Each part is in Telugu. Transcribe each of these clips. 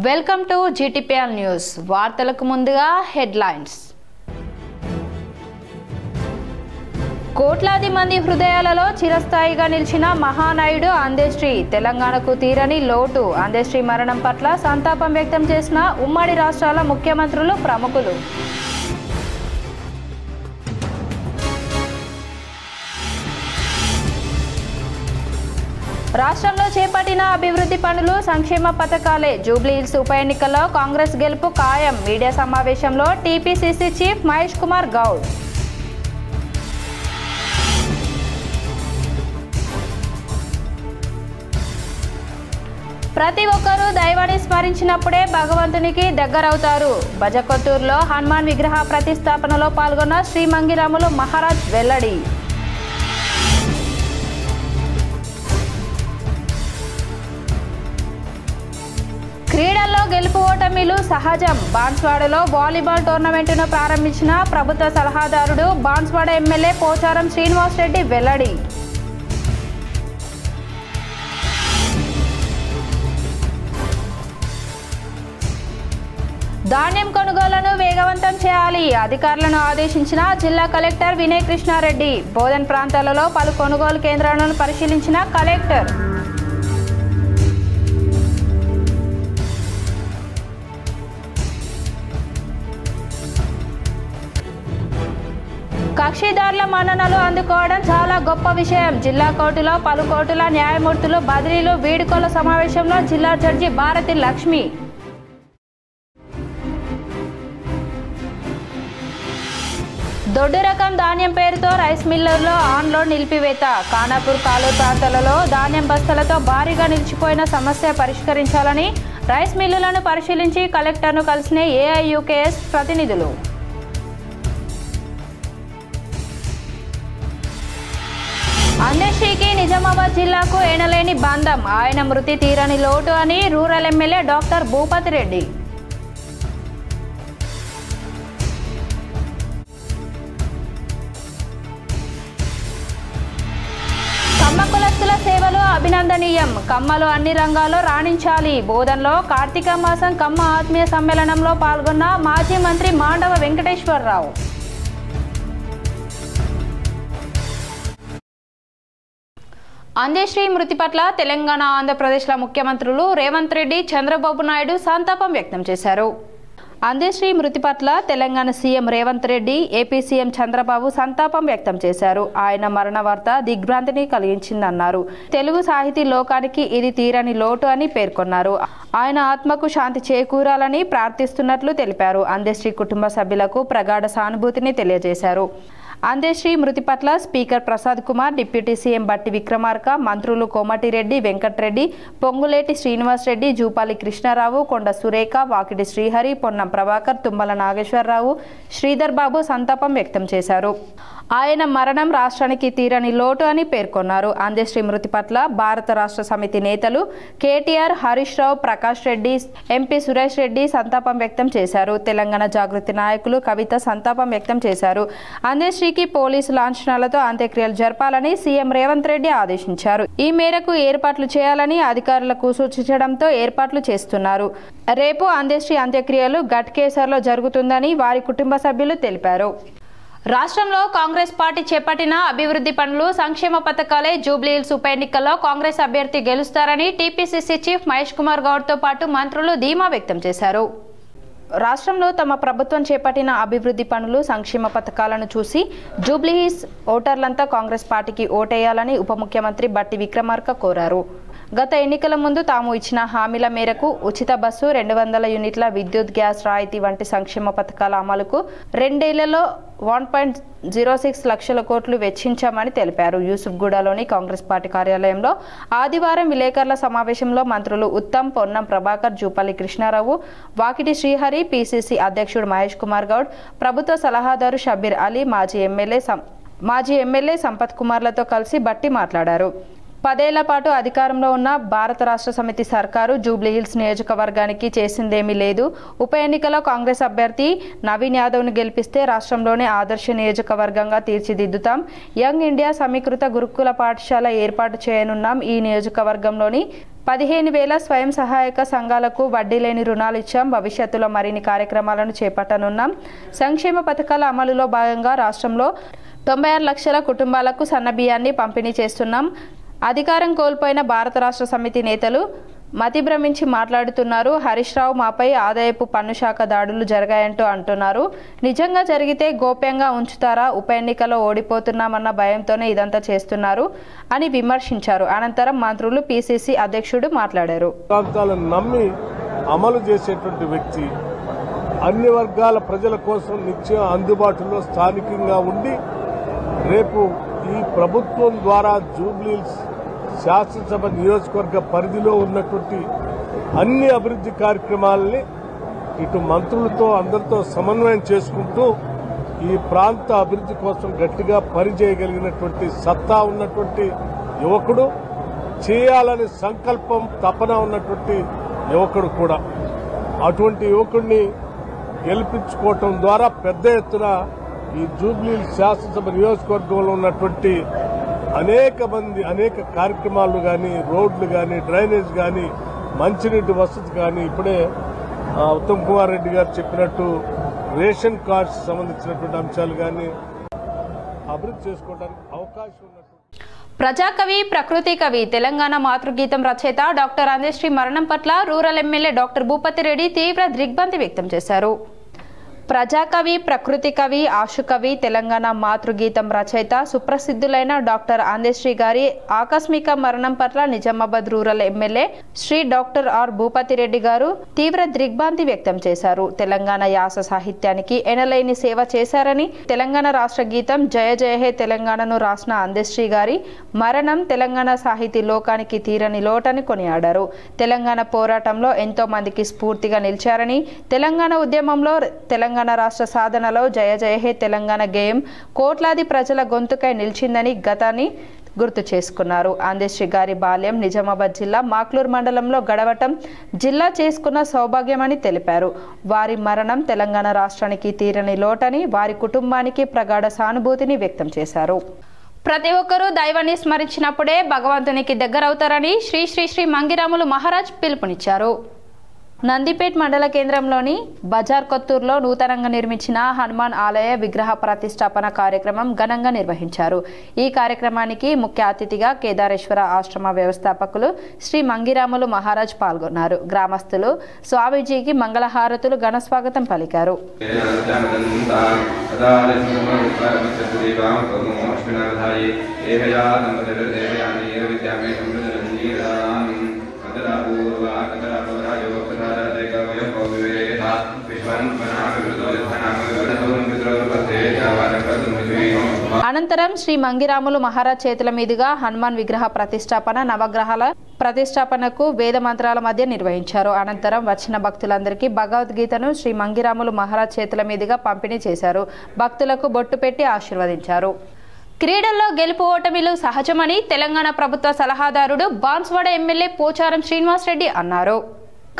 Welcome to GTPL news. వార్తలకు ముందుగా హెడ్లైన్స్. కోట్లాది మంది హృదయాలలో చిరస్థాయిగా నిలిచిన మహానాయుడు అందేశ్రీ. తెలంగాణకు తీరని లోటు. అందేశ్రీ మరణం పట్ల సంతాపం వ్యక్తం చేసిన ఉమ్మడి రాష్ట్రాల ముఖ్యమంత్రులు, ప్రముఖులు. రాష్ట్రంలో చేపట్టిన అభివృద్ధి పనులు, సంక్షేమ పథకాలే. జూబ్లీహిల్స్ ఉప ఎన్నికల్లో కాంగ్రెస్ గెలుపు ఖాయం. మీడియా సమావేశంలో టీపీసీసీ చీఫ్ మహేష్ కుమార్ గౌడ్. ప్రతి ఒక్కరూ దైవాన్ని స్మరించినప్పుడే భగవంతునికి దగ్గరవుతారు. బజకొత్తూరులో హనుమాన్ విగ్రహ ప్రతిష్టాపనలో పాల్గొన్న శ్రీమంగిరాములు మహారాజ్ వెల్లడి. క్రీడల్లో గెలుపు ఓటమిలు సహజం. బాన్స్వాడలో వాలీబాల్ టోర్నమెంటును ప్రారంభించిన ప్రభుత్వ సలహాదారుడు, బాన్స్వాడ ఎమ్మెల్యే పోచారం శ్రీనివాస్ రెడ్డి వెల్లడి. ధాన్యం కొనుగోలును వేగవంతం చేయాలి. అధికారులను ఆదేశించిన జిల్లా కలెక్టర్ వినయ్ కృష్ణారెడ్డి. బోధన్ ప్రాంతాలలో పలు కొనుగోలు కేంద్రాలను పరిశీలించిన కలెక్టర్. కక్షిదారుల మన్ననలు అందుకోవడం చాలా గొప్ప విషయం. జిల్లా కోర్టులో పలు కోర్టుల న్యాయమూర్తులు బదిలీలు, వీడ్కోల సమావేశంలో జిల్లా జడ్జి భారతి లక్ష్మి. దొడ్డు రకం ధాన్యం పేరుతో రైస్ మిల్లర్లో ఆన్లోడ్ నిలిపివేత. ఖానాపూర్ కాలూరు ప్రాంతాలలో ధాన్యం బస్తాలతో భారీగా నిలిచిపోయిన సమస్య పరిష్కరించాలని రైస్ మిల్లులను పరిశీలించి కలెక్టర్ను కలిసిన ఏఐయుకేఎస్ ప్రతినిధులు. అందేశ్రీకి నిజామాబాద్ జిల్లాకు ఎనలేని బంధం. ఆయన మృతి తీరని లోటు అని rural MLA doctor Bhupathi Reddy. Kamma కులస్తుల సేవలు అభినందనీయం. కమ్మలు అన్ని రంగాల్లో రాణించాలి. బోధన్లో కార్తీక మాసం కమ్మ ఆత్మీయ సమ్మేళనంలో పాల్గొన్న మాజీ మంత్రి మాండవ వెంకటేశ్వరరావు. అందేశ్రీ మృతి పట్ల తెలంగాణ, ఆంధ్రప్రదేశ్ల ముఖ్యమంత్రులు రేవంత్ రెడ్డి, చంద్రబాబు నాయుడు సంతాపం వ్యక్తం చేశారు. అందేశ్రీ మృతి పట్ల Telangana CM Revanth Reddy, AP CM Chandrababu సంతాపం వ్యక్తం చేశారు. ఆయన మరణ వార్త దిగ్భ్రాంతిని కలిగించిందన్నారు. తెలుగు సాహితీ లోకానికి ఇది తీరని లోటు అని పేర్కొన్నారు. ఆయన ఆత్మకు శాంతి చేకూరాలని ప్రార్థిస్తున్నట్లు తెలిపారు. అందేశ్రీ కుటుంబ సభ్యులకు ప్రగాఢ సానుభూతిని తెలియజేశారు. అందేశ్రీ మృతి పట్ల speaker Prasad Kumar, deputy CM బట్టి విక్రమార్క, మంత్రులు కోమటిరెడ్డి వెంకటరెడ్డి, పొంగులేటి శ్రీనివాస్ రెడ్డి, జూపాలి కృష్ణారావు, కొండ సురేఖ, వాకిటి శ్రీహరి, పొన్నం ప్రభాకర్, తుమ్మల నాగేశ్వరరావు, శ్రీధర్ బాబు సంతాపం వ్యక్తం చేశారు. ఆయన మరణం రాష్ట్రానికి తీరని లోటు అని పేర్కొన్నారు. అందేశ్రీ మృతి పట్ల భారత రాష్ట్ర సమితి నేతలు కేటీఆర్, హరీష్ రావు, ప్రకాష్ రెడ్డి, ఎంపీ సురేష్ రెడ్డి సంతాపం వ్యక్తం చేశారు. తెలంగాణ జాగృతి నాయకులు కవిత సంతాపం వ్యక్తం చేశారు. అందేశ్రీకి పోలీసు లాంఛనాలతో అంత్యక్రియలు జరపాలని సీఎం రేవంత్ రెడ్డి ఆదేశించారు. ఈ మేరకు ఏర్పాట్లు చేయాలని అధికారులకు సూచించడంతో ఏర్పాట్లు చేస్తున్నారు. రేపు అందేశ్రీ అంత్యక్రియలు ఘట్కేసర్లో జరుగుతుందని వారి కుటుంబ సభ్యులు తెలిపారు. రాష్ట్రంలో కాంగ్రెస్ పార్టీ చేపట్టిన అభివృద్ధి పనులు, సంక్షేమ పథకాలే. జూబ్లీహిల్స్ ఉప ఎన్నికల్లో కాంగ్రెస్ అభ్యర్థి గెలుస్తారని టీపీసీసీ చీఫ్ మహేష్ కుమార్ గౌడ్తో పాటు మంత్రులు ధీమా వ్యక్తం చేశారు. రాష్ట్రంలో తమ ప్రభుత్వం చేపట్టిన అభివృద్ధి పనులు, సంక్షేమ పథకాలను చూసి జూబ్లీహిల్స్ ఓటర్లంతా కాంగ్రెస్ పార్టీకి ఓటేయాలని ఉప ముఖ్యమంత్రి బట్టి విక్రమార్క కోరారు. గత ఎన్నికల ముందు తాము ఇచ్చిన హామీల మేరకు ఉచిత బస్సు, 200 యూనిట్ల విద్యుత్, గ్యాస్ రాయితీ వంటి సంక్షేమ పథకాల అమలుకు 2 ఏళ్లలో 1.06 లక్షల కోట్లు వెచ్చించామని తెలిపారు. యూసుఫ్గూడలోని కాంగ్రెస్ పార్టీ కార్యాలయంలో ఆదివారం విలేకరుల సమావేశంలో మంత్రులు ఉత్తమ్, పొన్నం ప్రభాకర్, జూపల్లి కృష్ణారావు, వాకిటి శ్రీహరి, పీసీసీ అధ్యక్షుడు మహేష్ కుమార్ గౌడ్, ప్రభుత్వ సలహాదారు షబ్బీర్ అలీ, మాజీ ఎమ్మెల్యే సంపత్ కుమార్లతో కలిసి బట్టి మాట్లాడారు. 10 ఏళ్ల పాటు అధికారంలో ఉన్న భారత రాష్ట్ర సమితి సర్కారు జూబ్లీహిల్స్ నియోజకవర్గానికి చేసిందేమీ లేదు. ఉప ఎన్నికలో కాంగ్రెస్ అభ్యర్థి నవీన్ యాదవ్ను గెలిపిస్తే రాష్ట్రంలోనే ఆదర్శ నియోజకవర్గంగా తీర్చిదిద్దుతాం. యంగ్ ఇండియా సమీకృత గురుకుల పాఠశాల ఏర్పాటు చేయనున్నాం. ఈ నియోజకవర్గంలోని 15,000 స్వయం సహాయక సంఘాలకు వడ్డీ లేని రుణాలు ఇచ్చాం. భవిష్యత్తులో మరిన్ని కార్యక్రమాలను చేపట్టనున్నాం. సంక్షేమ పథకాల అమలులో భాగంగా రాష్ట్రంలో 96 లక్షల కుటుంబాలకు సన్నబియ్యాన్ని పంపిణీ చేస్తున్నాం. అధికారం కోల్పోయిన భారత రాష్ట్ర సమితి నేతలు మతి భ్రమించి మాట్లాడుతున్నారు. హరీష్ రావు మాపై ఆదాయపు పన్ను శాఖ దాడులు జరిగాయంటూ అంటున్నారు. నిజంగా జరిగితే గోప్యంగా ఉంచుతారా? ఉప ఎన్నికలో ఓడిపోతున్నామన్న భయంతోనే ఇదంతా చేస్తున్నారు అని విమర్శించారు. అనంతరం మంత్రులు పిసిసి అధ్యక్షుడు మాట్లాడారు. నమ్మి అమలు చేసేటువంటి వ్యక్తి అన్ని వర్గాల ప్రజల కోసం నిత్యం అందుబాటులో స్థానికంగా ఉండి రేపు ఈ ప్రభుత్వం ద్వారా జూబ్లీహిల్స్ శాసనసభ నియోజకవర్గ పరిధిలో ఉన్నటువంటి అన్ని అభివృద్ధి కార్యక్రమాలని ఇటు మంత్రులతో అందరితో సమన్వయం చేసుకుంటూ ఈ ప్రాంత అభివృద్ధి కోసం గట్టిగా పనిచేయగలిగినటువంటి సత్తా ఉన్నటువంటి యువకుడు, చేయాలని సంకల్పం తపన ఉన్నటువంటి యువకుడు కూడా. అటువంటి యువకుడిని గెలిపించుకోవటం ద్వారా పెద్ద ఎత్తున ఈ జూబ్లీహిల్స్ శాసనసభ నియోజకవర్గంలో ఉన్నటువంటి అనేక కార్యక్రమాలు కానీ, రోడ్లు కానీ, డ్రైనేజ్ కానీ, మంచినీటి వసతి కానీ, ఇప్పుడే ఉత్తమ్ కుమార్ రెడ్డి గారు చెప్పినట్టు రేషన్ కార్డ్స్ సంబంధించినటువంటి అంశాలు కానీ అభివృద్ధి చేసుకోవడానికి అవకాశం ఉన్నటువంటి ప్రజాకవి, ప్రకృతి కవి, తెలంగాణ మాతృగీతం రచయిత డాక్టర్ అందశ్రీ మరణం పట్ల rural MLA doctor Bhupathi Reddy తీవ్ర దిగ్భ్రాంతి వ్యక్తం చేశారు. ప్రజాకవి, ప్రకృతి కవి, ఆశుకవి, తెలంగాణ మాతృగీతం రచయిత సుప్రసిద్ధులైన డాక్టర్ అందశ్రీ గారి ఆకస్మిక మరణం పట్ల Nizamabad rural MLA Shri doctor R Bhupathi Reddy గారు తీవ్ర దిగ్భ్రాంతి వ్యక్తం చేశారు. తెలంగాణ యాస సాహిత్యానికి ఎనలేని సేవ చేశారని, తెలంగాణ రాష్ట్ర గీతం జయ జయ హే తెలంగాణను రాసిన అందశ్రీ గారి మరణం తెలంగాణ సాహితీ లోకానికి తీరని లోటని కొనియాడారు. తెలంగాణ పోరాటంలో ఎంతో మందికి స్ఫూర్తిగా నిలిచారని, తెలంగాణ ఉద్యమంలో తెలంగాణ రాష్ట్ర సాధనలో జయ జయ హే తెలంగాణ గేయం కోట్లాది ప్రజల గొంతుకై నిలిచిందని గతాన్ని గుర్తు చేసుకున్నారు. అందశ్రీ గారి బాల్యం నిజామాబాద్ జిల్లా మాక్లూర్ మండలంలో గడవటం జిల్లా చేసుకున్న సౌభాగ్యమని తెలిపారు. వారి మరణం తెలంగాణ రాష్ట్రానికి తీరని లోటని, వారి కుటుంబానికి ప్రగాఢ సానుభూతిని వ్యక్తం చేశారు. ప్రతి ఒక్కరూ దైవాన్ని స్మరించినప్పుడే భగవంతునికి దగ్గరవుతారని శ్రీ శ్రీ శ్రీ మంగిరాములు మహారాజ్ పిలుపునిచ్చారు. నందిపేట్ మండల కేంద్రంలోని బజార్ కొత్తూరులో నూతనంగా నిర్మించిన హనుమాన్ ఆలయ విగ్రహ ప్రతిష్టాపన కార్యక్రమం ఘనంగా నిర్వహించారు. ఈ కార్యక్రమానికి ముఖ్య అతిథిగా కేదారేశ్వర ఆశ్రమ వ్యవస్థాపకులు శ్రీ మంగిరాములు మహారాజ్ పాల్గొన్నారు. గ్రామస్తులు స్వామీజీకి మంగళహారతులు ఘన స్వాగతం పలికారు. అనంతరం శ్రీ మంగిరాములు మహారాజ్ చేతుల మీదుగా హనుమాన్ విగ్రహ ప్రతిష్టాపన, నవగ్రహాల ప్రతిష్టాపనకు వేద మంత్రాల మధ్య నిర్వహించారు. అనంతరం వచ్చిన భక్తులందరికీ భగవద్గీతను శ్రీ మంగిరాములు మహారాజ్ చేతుల మీదుగా పంపిణీ చేశారు. భక్తులకు బొట్టు పెట్టి ఆశీర్వదించారు. క్రీడల్లో గెలుపు ఓటమిలు సహజమని తెలంగాణ ప్రభుత్వ సలహాదారుడు బాన్స్వాడ ఎమ్మెల్యే పోచారం శ్రీనివాస్ రెడ్డి అన్నారు.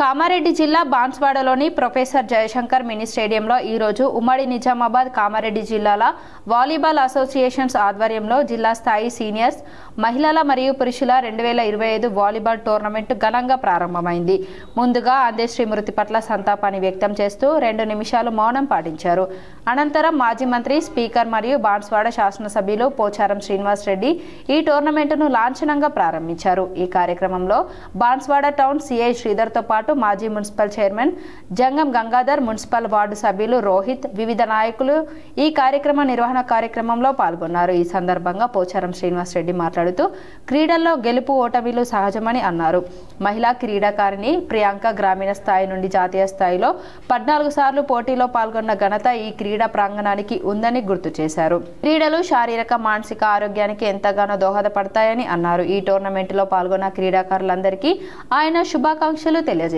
కామారెడ్డి జిల్లా బాన్స్వాడలోని ప్రొఫెసర్ జయశంకర్ మినీ స్టేడియంలో ఈరోజు ఉమ్మడి నిజామాబాద్, కామారెడ్డి జిల్లాల వాలీబాల్ అసోసియేషన్స్ ఆధ్వర్యంలో జిల్లా స్థాయి సీనియర్స్, మహిళల మరియు పురుషుల 2025 వాలీబాల్ టోర్నమెంట్ ఘనంగా ప్రారంభమైంది. ముందుగా అందశ్రీ మృతి పట్ల సంతాపాన్ని వ్యక్తం చేస్తూ 2 నిమిషాలు మౌనం పాటించారు. అనంతరం మాజీ మంత్రి, స్పీకర్ మరియు బాన్స్వాడ శాసనసభ్యులు పోచారం శ్రీనివాస్ రెడ్డి ఈ టోర్నమెంటును లాంఛనంగా ప్రారంభించారు. ఈ కార్యక్రమంలో బాన్స్వాడ టౌన్ సిఐ శ్రీధర్తో పాటు మాజీ మున్సిపల్ చైర్మన్ జంగం గంగాధర్, మున్సిపల్ వార్డు సభ్యులు రోహిత్, వివిధ నాయకులు ఈ కార్యక్రమ నిర్వహణ కార్యక్రమంలో పాల్గొన్నారు. ఈ సందర్భంగా పోచారం శ్రీనివాస్ రెడ్డి మాట్లాడుతూ క్రీడల్లో గెలుపు ఓటమిలు సహజమని అన్నారు. మహిళా క్రీడాకారిణి ప్రియాంక గ్రామీణ స్థాయి నుండి జాతీయ స్థాయిలో 14 సార్లు పోటీలో పాల్గొన్న ఘనత ఈ క్రీడా ప్రాంగణానికి ఉందని గుర్తు చేశారు. క్రీడలు శారీరక, మానసిక ఆరోగ్యానికి ఎంతగానో దోహదపడతాయని అన్నారు. ఈ టోర్నమెంట్లో పాల్గొన్న క్రీడాకారులందరికీ ఆయన శుభాకాంక్షలు తెలియజేశారు.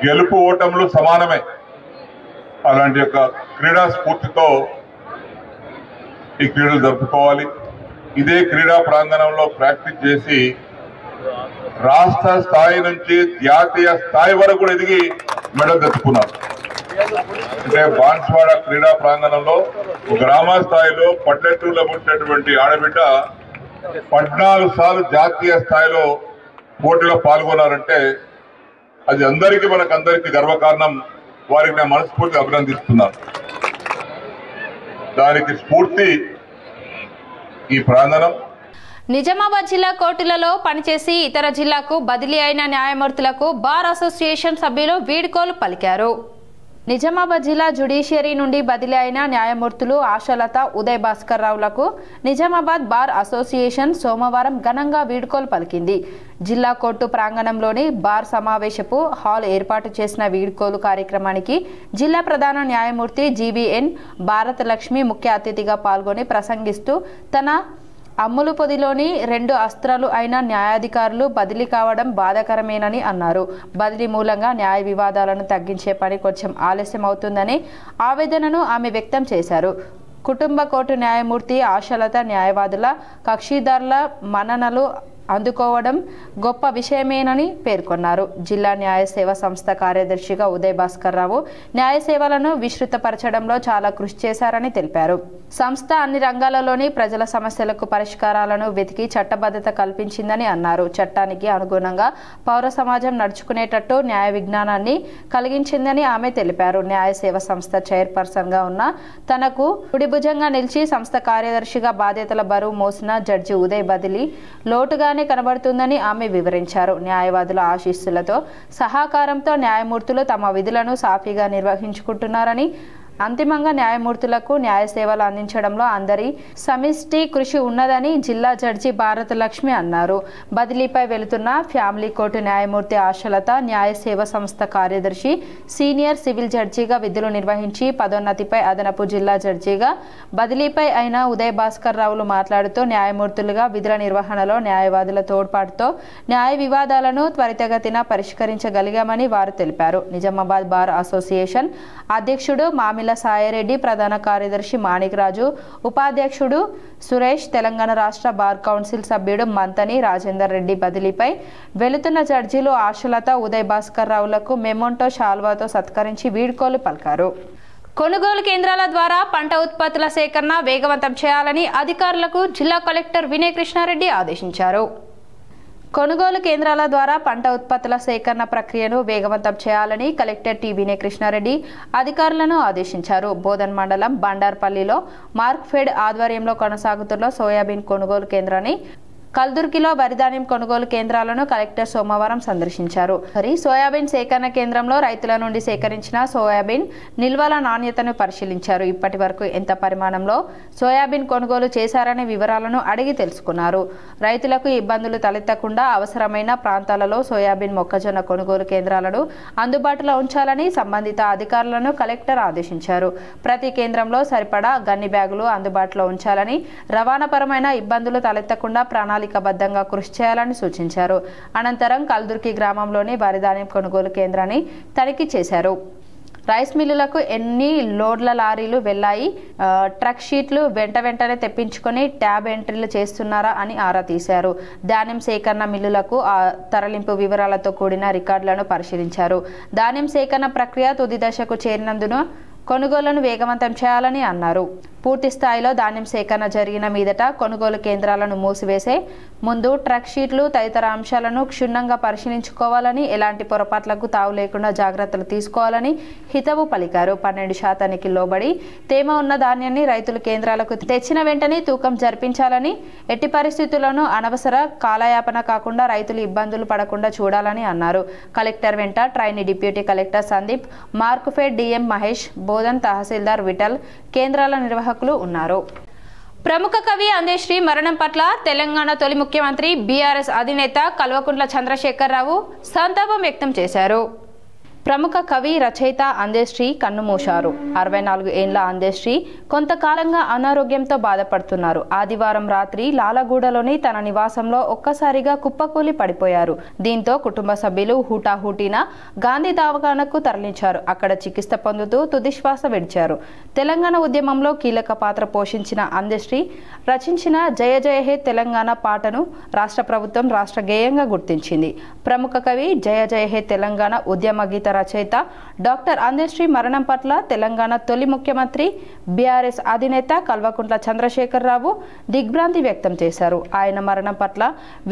గెలుపు ఓటములు సమానమే. అలాంటి యొక్క క్రీడా స్ఫూర్తితో ఈ క్రీడలు జరుపుకోవాలి. ఇదే క్రీడా ప్రాంగణంలో ప్రాక్టీస్ చేసి రాష్ట్ర స్థాయి నుంచి జాతీయ స్థాయి వరకు కూడా ఎదిగి మెడల్ తెచ్చుకున్నారు. అంటే బాన్స్వాడ క్రీడా ప్రాంగణంలో గ్రామ స్థాయిలో పల్లెటూరులో పుట్టినటువంటి ఆడబిడ్డ 14 సార్లు జాతీయ స్థాయిలో పోటీలో పాల్గొన్నారంటే అది మనకందరికీ గర్వకారణం. వారికి నేను మనస్ఫూర్తిగా అభినందిస్తున్నాను. దానికి స్ఫూర్తి ఈ ప్రాంగణం. నిజామాబాద్ జిల్లా కోర్టులలో పనిచేసి ఇతర జిల్లాకు బదిలీ అయిన న్యాయమూర్తులకు బార్ అసోసియేషన్ సభ్యులు వీడ్కోలు పలికారు. నిజామాబాద్ జిల్లా జ్యుడిషియరీ నుండి బదిలీ అయిన న్యాయమూర్తులు ఆశాలత, ఉదయ్ భాస్కర్ రావులకు నిజామాబాద్ బార్ అసోసియేషన్ సోమవారం ఘనంగా వీడ్కోలు పలికింది. జిల్లా కోర్టు ప్రాంగణంలోని బార్ సమావేశపు హాల్ ఏర్పాటు చేసిన వీడ్కోలు కార్యక్రమానికి జిల్లా ప్రధాన న్యాయమూర్తి జీవీఎన్ భారతలక్ష్మి ముఖ్య అతిథిగా పాల్గొని ప్రసంగిస్తూ తన అమ్ములు పొదిలోని 2 అస్త్రాలు అయిన న్యాయాధికారులు బదిలీ కావడం బాధాకరమేనని అన్నారు. బదిలీ మూలంగా న్యాయ వివాదాలను తగ్గించే పని కొంచెం ఆలస్యం అవుతుందని ఆవేదనను ఆమె వ్యక్తం చేశారు. కుటుంబ కోర్టు న్యాయమూర్తి ఆశాలత న్యాయవాదుల కక్షిదారుల మన్ననలు అందుకోవడం గొప్ప విషయమేనని పేర్కొన్నారు. జిల్లా న్యాయ సేవ సంస్థ కార్యదర్శిగా ఉదయ్ భాస్కర్ రావు న్యాయ సేవలను విస్తృతపరచడంలో చాలా కృషి చేశారని తెలిపారు. సంస్థ అన్ని రంగాలలోని ప్రజల సమస్యలకు పరిష్కారాలను వెతికి చట్టబద్ధత కల్పించిందని అన్నారు. చట్టానికి అనుగుణంగా పౌర సమాజం నడుచుకునేటట్టు న్యాయ విజ్ఞానాన్ని కలిగించిందని ఆమె తెలిపారు. న్యాయ సేవ సంస్థ చైర్పర్సన్ గా ఉన్న తనకు కుడిభుజంగా నిలిచి సంస్థ కార్యదర్శిగా బాధ్యతల బరువు మోసిన జడ్జి ఉదయ్ బదిలీ లోటుగా కనబడుతుందని ఆమె వివరించారు. న్యాయవాదుల ఆశీస్సులతో సహకారంతో న్యాయమూర్తులు తమ విధులను సాఫీగా నిర్వహించుకుంటున్నారని, అంతిమంగా న్యాయమూర్తులకు న్యాయ సేవలు అందించడంలో అందరి సమిష్టి కృషి ఉన్నదని జిల్లా జడ్జి భారతలక్ష్మి అన్నారు. బదిలీపై వెళుతున్న ఫ్యామిలీ కోర్టు న్యాయమూర్తి ఆశలత న్యాయ సేవ సంస్థ కార్యదర్శి సీనియర్ సివిల్ జడ్జిగా విధులు నిర్వహించి పదోన్నతిపై అదనపు జిల్లా జడ్జిగా బదిలీపై అయిన ఉదయ్ భాస్కర్ రావులు మాట్లాడుతూ న్యాయమూర్తులుగా విధుల నిర్వహణలో న్యాయవాదుల తోడ్పాటుతో న్యాయ వివాదాలను త్వరితగతిన పరిష్కరించగలిగామని వారు తెలిపారు. నిజామాబాద్ బార్ అసోసియేషన్ అధ్యక్షుడు మామిల సాయిరెడ్డి, ప్రధాన కార్యదర్శి మాణిక్రాజు, ఉపాధ్యక్షుడు సురేష్, తెలంగాణ రాష్ట్ర బార్ కౌన్సిల్ సభ్యుడు మంతని రాజేందర్ రెడ్డి బదిలీపై వెళుతున్న జడ్జీలు ఆశలత, ఉదయ్ భాస్కర్ రావులకు మెమోంటో శాల్వాతో సత్కరించి వీడ్కోలు పలికారు. కొనుగోలు కేంద్రాల ద్వారా పంట ఉత్పత్తుల సేకరణ వేగవంతం చేయాలని అధికారులకు జిల్లా కలెక్టర్ వినయ్ కృష్ణారెడ్డి ఆదేశించారు. కొనుగోలు కేంద్రాల ద్వారా పంట ఉత్పత్తుల సేకరణ ప్రక్రియను వేగవంతం చేయాలని కలెక్టర్ టి వినయ్ కృష్ణారెడ్డి అధికారులను ఆదేశించారు. బోధన్ మండలం బండార్పల్లిలో మార్క్ఫెడ్ ఆధ్వర్యంలో కొనసాగుతున్న సోయాబీన్ కొనుగోలు కేంద్రాన్ని కల్దుర్గిలో వరిధాన్యం కొనుగోలు కేంద్రాలను కలెక్టర్ సోమవారం సందర్శించారు. సోయాబీన్ సేకరణ కేంద్రంలో రైతుల నుండి సేకరించిన సోయాబీన్ నిల్వల నాణ్యతను పరిశీలించారు. ఇప్పటి వరకు ఎంత పరిమాణంలో సోయాబీన్ కొనుగోలు చేశారనే వివరాలను అడిగి తెలుసుకున్నారు. రైతులకు ఇబ్బందులు తలెత్తకుండా అవసరమైన ప్రాంతాలలో సోయాబీన్, మొక్కజొన్న కొనుగోలు కేంద్రాలను అందుబాటులో ఉంచాలని సంబంధిత అధికారులను కలెక్టర్ ఆదేశించారు. ప్రతి కేంద్రంలో సరిపడా గన్ని బ్యాగులు అందుబాటులో ఉంచాలని, రవాణాపరమైన ఇబ్బందులు తలెత్తకుండా ప్రణాళికబద్ధంగా కృషి చేయాలని సూచించారు. అనంతరం కల్దుర్గి గ్రామంలోని వరిధాన్యం కొనుగోలు కేంద్రాన్ని తనిఖీ చేశారు. రైస్ మిల్లులకు ఎన్ని లోడ్ల లారీలు వెళ్లాయి, ట్రక్ షీట్లు వెంటనే తెప్పించుకొని ట్యాబ్ ఎంట్రీలు చేస్తున్నారా అని ఆరా తీశారు. ధాన్యం సేకరణ మిల్లులకు తరలింపు వివరాలతో కూడిన రికార్డులను పరిశీలించారు. ధాన్యం సేకరణ ప్రక్రియ తుది దశకు చేరినందున కొనుగోలును వేగవంతం చేయాలని అన్నారు. పూర్తి స్థాయిలో ధాన్యం సేకరణ జరిగిన మీదట కొనుగోలు కేంద్రాలను మూసివేసే ముందు ట్రక్ షీట్లు తదితర అంశాలను క్షుణ్ణంగా పరిశీలించుకోవాలని, ఎలాంటి పొరపాట్లకు తావు లేకుండా జాగ్రత్తలు తీసుకోవాలని హితవు పలికారు. 12% లోబడి తేమ ఉన్న ధాన్యాన్ని రైతులు కేంద్రాలకు తెచ్చిన వెంటనే తూకం జరిపించాలని, ఎట్టి పరిస్థితుల్లోనూ అనవసర కాలయాపన కాకుండా రైతులు ఇబ్బందులు పడకుండా చూడాలని అన్నారు. కలెక్టర్ వెంట trainee deputy collector Sandeep, Markfed DM Mahesh, Bodhan tahsildar Vittal, కేంద్రాల నిర్వాహకులు ఉన్నారు. ప్రముఖ కవి అందశ్రీ మరణం పట్ల తెలంగాణ తొలి ముఖ్యమంత్రి బీఆర్ఎస్ అధినేత కల్వకుంట్ల చంద్రశేఖరరావు సంతాపం వ్యక్తం చేశారు. ప్రముఖ కవి రచయిత అందశ్రీ కన్నుమూశారు. 64 ఏళ్ల అందశ్రీ కొంతకాలంగా అనారోగ్యంతో బాధపడుతున్నారు. ఆదివారం రాత్రి లాలగూడలోని తన నివాసంలో ఒక్కసారిగా కుప్పకూలి పడిపోయారు. దీంతో కుటుంబ సభ్యులు హుటాహుటిన గాంధీ దవాఖానకు తరలించారు. అక్కడ చికిత్స పొందుతూ తుదిశ్వాస విడిచారు. తెలంగాణ ఉద్యమంలో కీలక పాత్ర పోషించిన అందశ్రీ రచించిన జయ జయ హే తెలంగాణ పాటను రాష్ట్ర ప్రభుత్వం రాష్ట్ర గేయంగా గుర్తించింది. ప్రముఖ కవి జయ జయ హే తెలంగాణ ఉద్యమ గీత రచయిత డాక్టర్ అందశ్రీ మరణం పట్ల తెలంగాణ తొలి ముఖ్యమంత్రి బీఆర్ఎస్ అధినేత కల్వకుంట్ల చంద్రశేఖరరావు దిగ్భ్రాంతి వ్యక్తం చేశారు. ఆయన మరణం పట్ల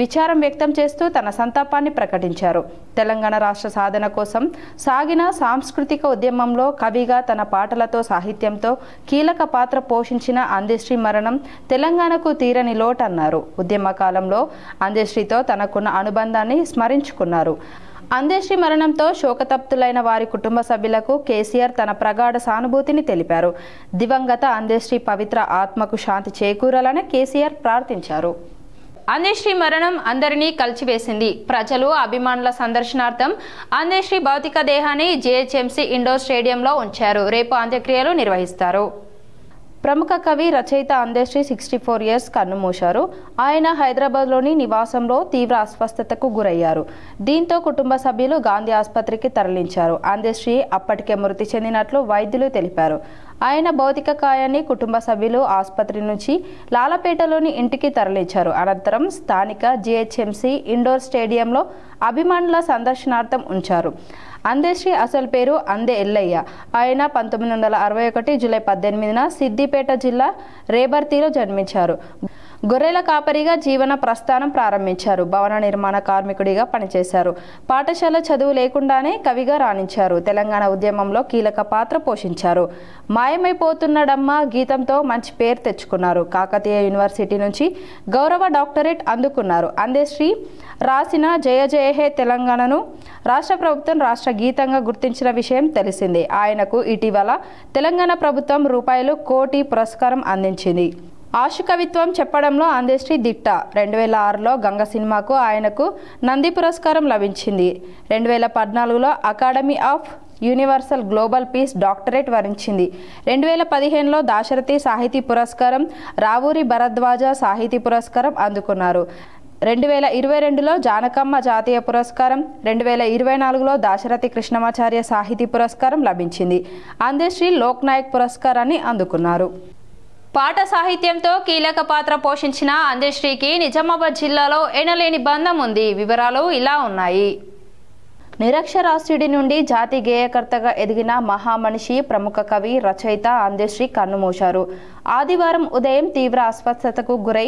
విచారం వ్యక్తం చేస్తూ తన సంతాపాన్ని ప్రకటించారు. తెలంగాణ రాష్ట్ర సాధన కోసం సాగిన సాంస్కృతిక ఉద్యమంలో కవిగా తన పాటలతో సాహిత్యంతో కీలక పాత్ర పోషించిన అందశ్రీ మరణం తెలంగాణకు తీరని లోటన్నారు. ఉద్యమ కాలంలో అందశ్రీతో తనకున్న అనుబంధాన్ని స్మరించుకున్నారు. అందశ్రీ మరణంతో శోకతప్తులైన వారి కుటుంబ సభ్యులకు కేసీఆర్ తన ప్రగాఢ సానుభూతిని తెలిపారు. దివంగత అందశ్రీ పవిత్ర ఆత్మకు శాంతి చేకూరాలని కేసీఆర్ ప్రార్థించారు. అందశ్రీ మరణం అందరినీ కలిచివేసింది. ప్రజలు అభిమానుల సందర్శనార్థం అందశ్రీ భౌతిక దేహాన్ని జీహెచ్ఎంసీ ఇండోర్ స్టేడియంలో ఉంచారు. రేపు అంత్యక్రియలు నిర్వహిస్తారు. ప్రముఖ కవి రచయిత అందశ్రీ 64 ఇయర్స్ కన్నుమూశారు. ఆయన హైదరాబాద్లోని నివాసంలో తీవ్ర అస్వస్థతకు గురయ్యారు. దీంతో కుటుంబ సభ్యులు గాంధీ ఆసుపత్రికి తరలించారు. అందశ్రీ అప్పటికే మృతి చెందినట్లు వైద్యులు తెలిపారు. ఆయన భౌతిక కాయాన్ని కుటుంబ సభ్యులు ఆసుపత్రి నుంచి లాలపేటలోని ఇంటికి తరలించారు. అనంతరం స్థానిక జీహెచ్ఎంసీ ఇండోర్ స్టేడియంలో అభిమానుల సందర్శనార్థం ఉంచారు. అందశ్రీ అసలు పేరు అందే ఎల్లయ్య. ఆయన 1961 జూలై 18న సిద్దిపేట జిల్లా రేబర్తిలో జన్మించారు. గొర్రెల కాపరిగా జీవన ప్రస్థానం ప్రారంభించారు. భవన నిర్మాణ కార్మికుడిగా పనిచేశారు. పాఠశాల చదువు లేకుండానే కవిగా రాణించారు. తెలంగాణ ఉద్యమంలో కీలక పాత్ర పోషించారు. మాయమైపోతున్నడమ్మా గీతంతో మంచి పేరు తెచ్చుకున్నారు. కాకతీయ యూనివర్సిటీ నుంచి గౌరవ డాక్టరేట్ అందుకున్నారు. అందశ్రీ రాసిన జయ జయ హే తెలంగాణను రాష్ట్ర ప్రభుత్వం రాష్ట్ర గీతంగా గుర్తించిన విషయం తెలిసిందే. ఆయనకు ఇటీవల తెలంగాణ ప్రభుత్వం ₹1 కోటి పురస్కారం అందించింది. ఆశుకవిత్వం చెప్పడంలో అందశ్రీ దిట్ట. 2006లో గంగ సినిమాకు ఆయనకు నంది పురస్కారం లభించింది. 2014లో academy of universal global peace doctorate వరించింది. 2015లో దాశరథి సాహితీ పురస్కారం, రావూరి భరద్వాజ సాహితీ పురస్కారం అందుకున్నారు. 2022లో జానకమ్మ జాతీయ పురస్కారం, 2024లో దాశరథి కృష్ణమాచార్య సాహితీ పురస్కారం లభించింది. అందశ్రీ లోక్ నాయక్ పురస్కారాన్ని అందుకున్నారు. పాట సాహిత్యంతో కీలక పాత్ర పోషించిన అందశ్రీకి నిజామాబాద్ జిల్లాలో ఎనలేని బంధం ఉంది. వివరాలు ఇలా ఉన్నాయి. నిరక్షరాస్యుడి నుండి జాతి గేయకర్తగా ఎదిగిన మహామనిషి, ప్రముఖ కవి, రచయిత అందశ్రీ కన్నుమూశారు. ఆదివారం ఉదయం తీవ్ర అస్వస్థతకు గురై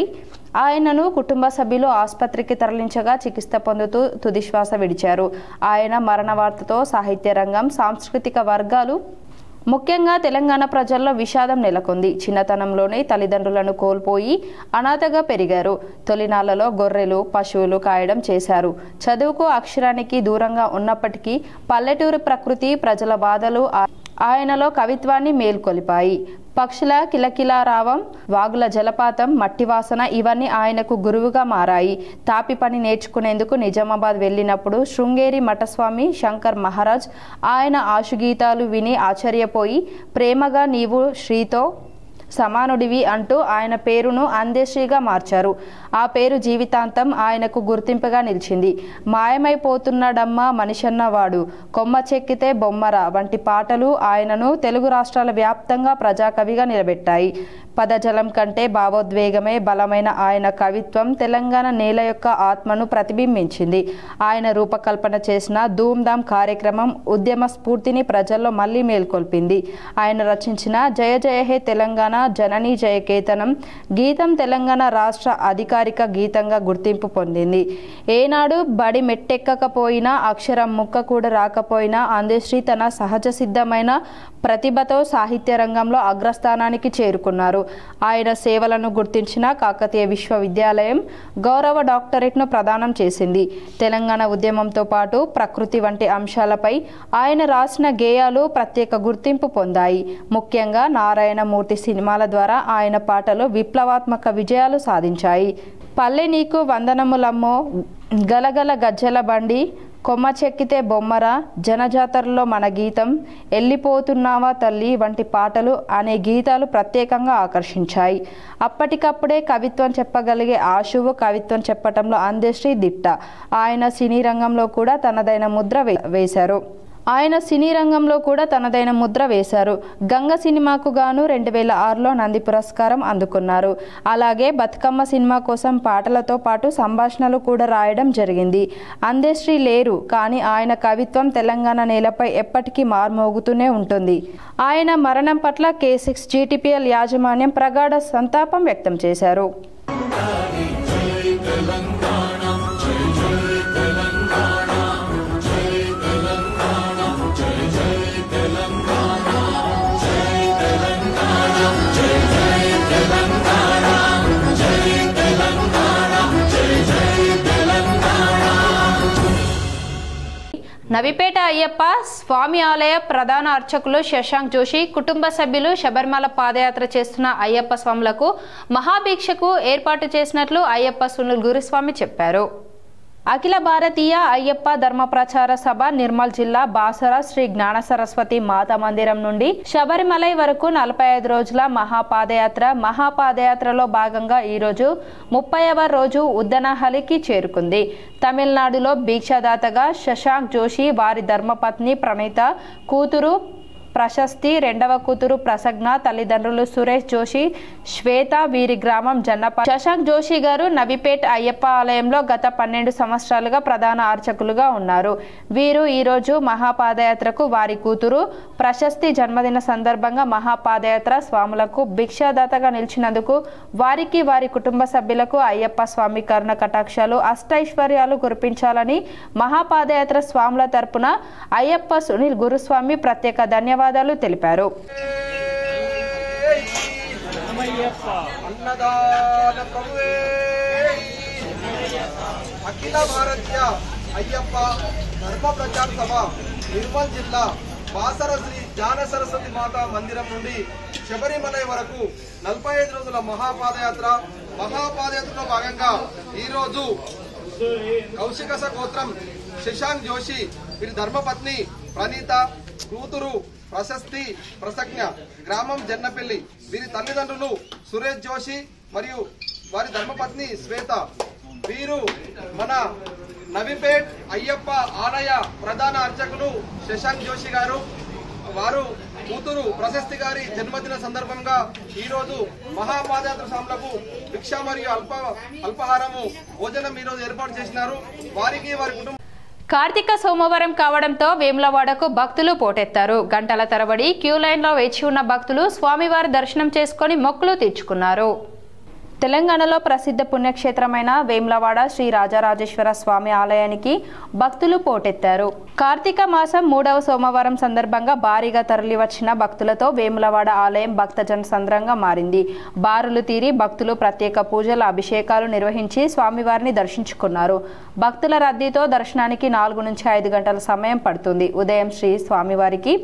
ఆయనను కుటుంబ సభ్యులు ఆసుపత్రికి తరలించగా చికిత్స పొందుతూ తుదిశ్వాస విడిచారు. ఆయన మరణ వార్తతో సాహిత్య రంగం, సాంస్కృతిక వర్గాలు, ముఖ్యంగా తెలంగాణ ప్రజల్లో విషాదం నెలకొంది. చిన్నతనంలోనే తల్లిదండ్రులను కోల్పోయి అనాథగా పెరిగారు. తొలినాళ్లలో గొర్రెలు, పశువులు కాయడం చేశారు. చదువుకు, అక్షరానికి దూరంగా ఉన్నప్పటికీ పల్లెటూరు ప్రకృతి, ప్రజల బాధలు ఆయనలో కవిత్వాన్ని మేల్కొలిపాయి. పక్షుల కిలకిలారావం, వాగుల జలపాతం, మట్టి వాసన ఇవన్నీ ఆయనకు గురువుగా మారాయి. తాపి పని నేర్చుకునేందుకు నిజామాబాద్ వెళ్ళినప్పుడు శృంగేరి మఠస్వామి శంకర్ మహారాజ్ ఆయన ఆశుగీతాలు విని ఆశ్చర్యపోయి ప్రేమగా నీవు శ్రీతో సమానుడివి అంటూ ఆయన పేరును అందశ్రీగా మార్చారు. ఆ పేరు జీవితాంతం ఆయనకు గుర్తింపుగా నిలిచింది. మాయమైపోతున్నాడమ్మా మనిషన్నవాడు, కొమ్మ చెక్కితే బొమ్మరా వంటి పాటలు ఆయనను తెలుగు రాష్ట్రాల వ్యాప్తంగా ప్రజాకవిగా నిలబెట్టాయి. పదజలం కంటే భావోద్వేగమే బలమైన ఆయన కవిత్వం తెలంగాణ నేల యొక్క ఆత్మను ప్రతిబింబించింది. ఆయన రూపకల్పన చేసిన ధూమ్ధామ్ కార్యక్రమం ఉద్యమ స్ఫూర్తిని ప్రజల్లో మళ్లీ మేల్కొల్పింది. ఆయన రచించిన జయ జయ హే తెలంగాణ, జననీ జయకేతనం గీతం తెలంగాణ రాష్ట్ర అధికారిక గీతంగా గుర్తింపు పొందింది. ఏనాడు బడి మెట్టెక్కకపోయినా, అక్షరం ముక్క కూడా రాకపోయినా అందశ్రీ తన సహజ సిద్ధమైన ప్రతిభతో సాహిత్య రంగంలో అగ్రస్థానానికి చేరుకున్నారు. ఆయన సేవలను గుర్తించిన కాకతీయ విశ్వవిద్యాలయం గౌరవ డాక్టరేట్ను ప్రదానం చేసింది. తెలంగాణ ఉద్యమంతో పాటు ప్రకృతి వంటి అంశాలపై ఆయన రాసిన గేయాలు ప్రత్యేక గుర్తింపు పొందాయి. ముఖ్యంగా నారాయణమూర్తి సినిమాల ద్వారా ఆయన పాటలు విప్లవాత్మక విజయాలు సాధించాయి. పల్లె నీకు వందనములమ్మో, గలగల గజ్జల బండి, కొమ్మ చెక్కితే బొమ్మరా, జనజాతరలో మన గీతం, ఎల్లిపోతున్నావా తల్లి వంటి పాటలు అనే గీతాలు ప్రత్యేకంగా ఆకర్షించాయి. అప్పటికప్పుడే కవిత్వం చెప్పగలిగే ఆశువు కవిత్వం చెప్పటంలో అందశ్రీ దిట్ట. ఆయన సినీ రంగంలో కూడా తనదైన ముద్ర వేశారు. ఆయన సినీ రంగంలో కూడా తనదైన ముద్ర వేశారు. గంగ సినిమాకు గాను 2006లో నంది పురస్కారం అందుకున్నారు. అలాగే బతుకమ్మ సినిమా కోసం పాటలతో పాటు సంభాషణలు కూడా రాయడం జరిగింది. అందశ్రీ లేరు, కానీ ఆయన కవిత్వం తెలంగాణ నేలపై ఎప్పటికీ మార్మోగుతూనే ఉంటుంది. ఆయన మరణం పట్ల K6 GTPL యాజమాన్యం ప్రగాఢ సంతాపం వ్యక్తం చేశారు. నవిపేట అయ్యప్ప స్వామి ఆలయ ప్రధాన అర్చకులు శశాంక్ జోషి కుటుంబ సభ్యులు శబరిమల పాదయాత్ర చేస్తున్న అయ్యప్ప స్వాములకు మహాభిక్షకు ఏర్పాటు చేసినట్లు అయ్యప్ప సునీల్ గురుస్వామి చెప్పారు. అఖిల భారతీయ అయ్యప్ప ధర్మ ప్రచార సభ నిర్మల్ జిల్లా బాసర శ్రీ జ్ఞాన సరస్వతి మాతా మందిరం నుండి శబరిమలై వరకు 45 రోజుల మహాపాదయాత్రలో భాగంగా ఈరోజు 30వ రోజు ఉద్దనహల్లికి చేరుకుంది. తమిళనాడులో భిక్షాదాతగా శశాంక్ జోషి, వారి ధర్మపత్ని ప్రణీత, కూతురు ప్రశస్తి, రెండవ కూతురు ప్రసజ్ఞ, తల్లిదండ్రులు సురేష్ జోషి, శ్వేత, వీరి గ్రామం జన్నప. శశాంక్ జోషి గారు నవిపేట్ అయ్యప్ప ఆలయంలో గత 12 సంవత్సరాలుగా ప్రధాన అర్చకులుగా ఉన్నారు. వీరు ఈరోజు మహాపాదయాత్రకు వారి కూతురు ప్రశస్తి జన్మదిన సందర్భంగా మహాపాదయాత్ర స్వాములకు భిక్షాదాతగా నిలిచినందుకు వారికి, వారి కుటుంబ సభ్యులకు అయ్యప్ప స్వామి కరుణ కటాక్షాలు అష్టైశ్వర్యాలు కురిపించాలని మహాపాదయాత్ర స్వాముల తరపున అయ్యప్ప సునీల్ గురుస్వామి ప్రత్యేక ధన్యవాదాలు తెలిపారు. అఖిల భారతీయ అయ్యప్ప ధర్మ ప్రచార సభ నిర్మల్ జిల్లా బాసర శ్రీ జ్ఞాన సరస్వతి మాతా మందిరం నుండి శబరిమలై వరకు 45 రోజుల మహాపాదయాత్రలో భాగంగా ఈరోజు కౌశికస గోత్రం శశాంక్ జోషి, వీరి ధర్మపత్ని ప్రణీత, కూతురు ప్రశస్తి ప్రసజ్ఞ, గ్రామం జన్నపల్లి, వీరి తల్లిదండ్రులు సురేష్ జోషి మరియు వారి ధర్మపత్ని శ్వేత. వీరు మన నవిపేట్ అయ్యప్ప ఆలయ ప్రధాన అర్చకులు శశాంక్ జోషి గారు, వారు కూతురు ప్రశస్తి గారి జన్మదిన సందర్భంగా ఈరోజు మహాపాదయాత్ర స్వాములకు భిక్ష మరియు అల్పాహారము భోజనం ఈరోజు ఏర్పాటు చేసినారు. వారికి వారి కుటుంబం. కార్తీక సోమవారం కావడంతో వేములవాడకు భక్తులు పోటెత్తారు. గంటల తరబడి క్యూ లైన్లో వేచి ఉన్న భక్తులు స్వామివారి దర్శనం చేసుకుని మొక్కులు తీర్చుకున్నారు. తెలంగాణలో ప్రసిద్ధ పుణ్యక్షేత్రమైన వేములవాడ శ్రీ రాజరాజేశ్వర స్వామి ఆలయానికి భక్తులు పోటెత్తారు. కార్తీక మాసం 3వ సోమవారం సందర్భంగా భారీగా తరలివచ్చిన భక్తులతో వేములవాడ ఆలయం భక్తజన సంద్రంగా మారింది. బారులు తీరి భక్తులు ప్రత్యేక పూజలు, అభిషేకాలు నిర్వహించి స్వామివారిని దర్శించుకున్నారు. భక్తుల రద్దీతో దర్శనానికి 4 నుంచి 5 గంటల సమయం పడుతుంది. ఉదయం శ్రీ స్వామివారికి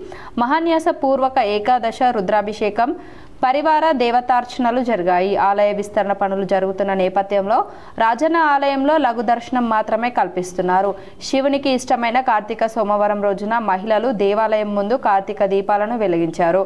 మహాన్యాస పూర్వక ఏకాదశ రుద్రాభిషేకం, పరివార దేవతార్చనలు జరిగాయి. ఆలయ విస్తరణ పనులు జరుగుతున్న నేపథ్యంలో రాజన్న ఆలయంలో లఘు దర్శనం మాత్రమే కల్పిస్తున్నారు. శివునికి ఇష్టమైన కార్తీక సోమవారం రోజున మహిళలు దేవాలయం ముందు కార్తీక దీపాలను వెలిగించారు.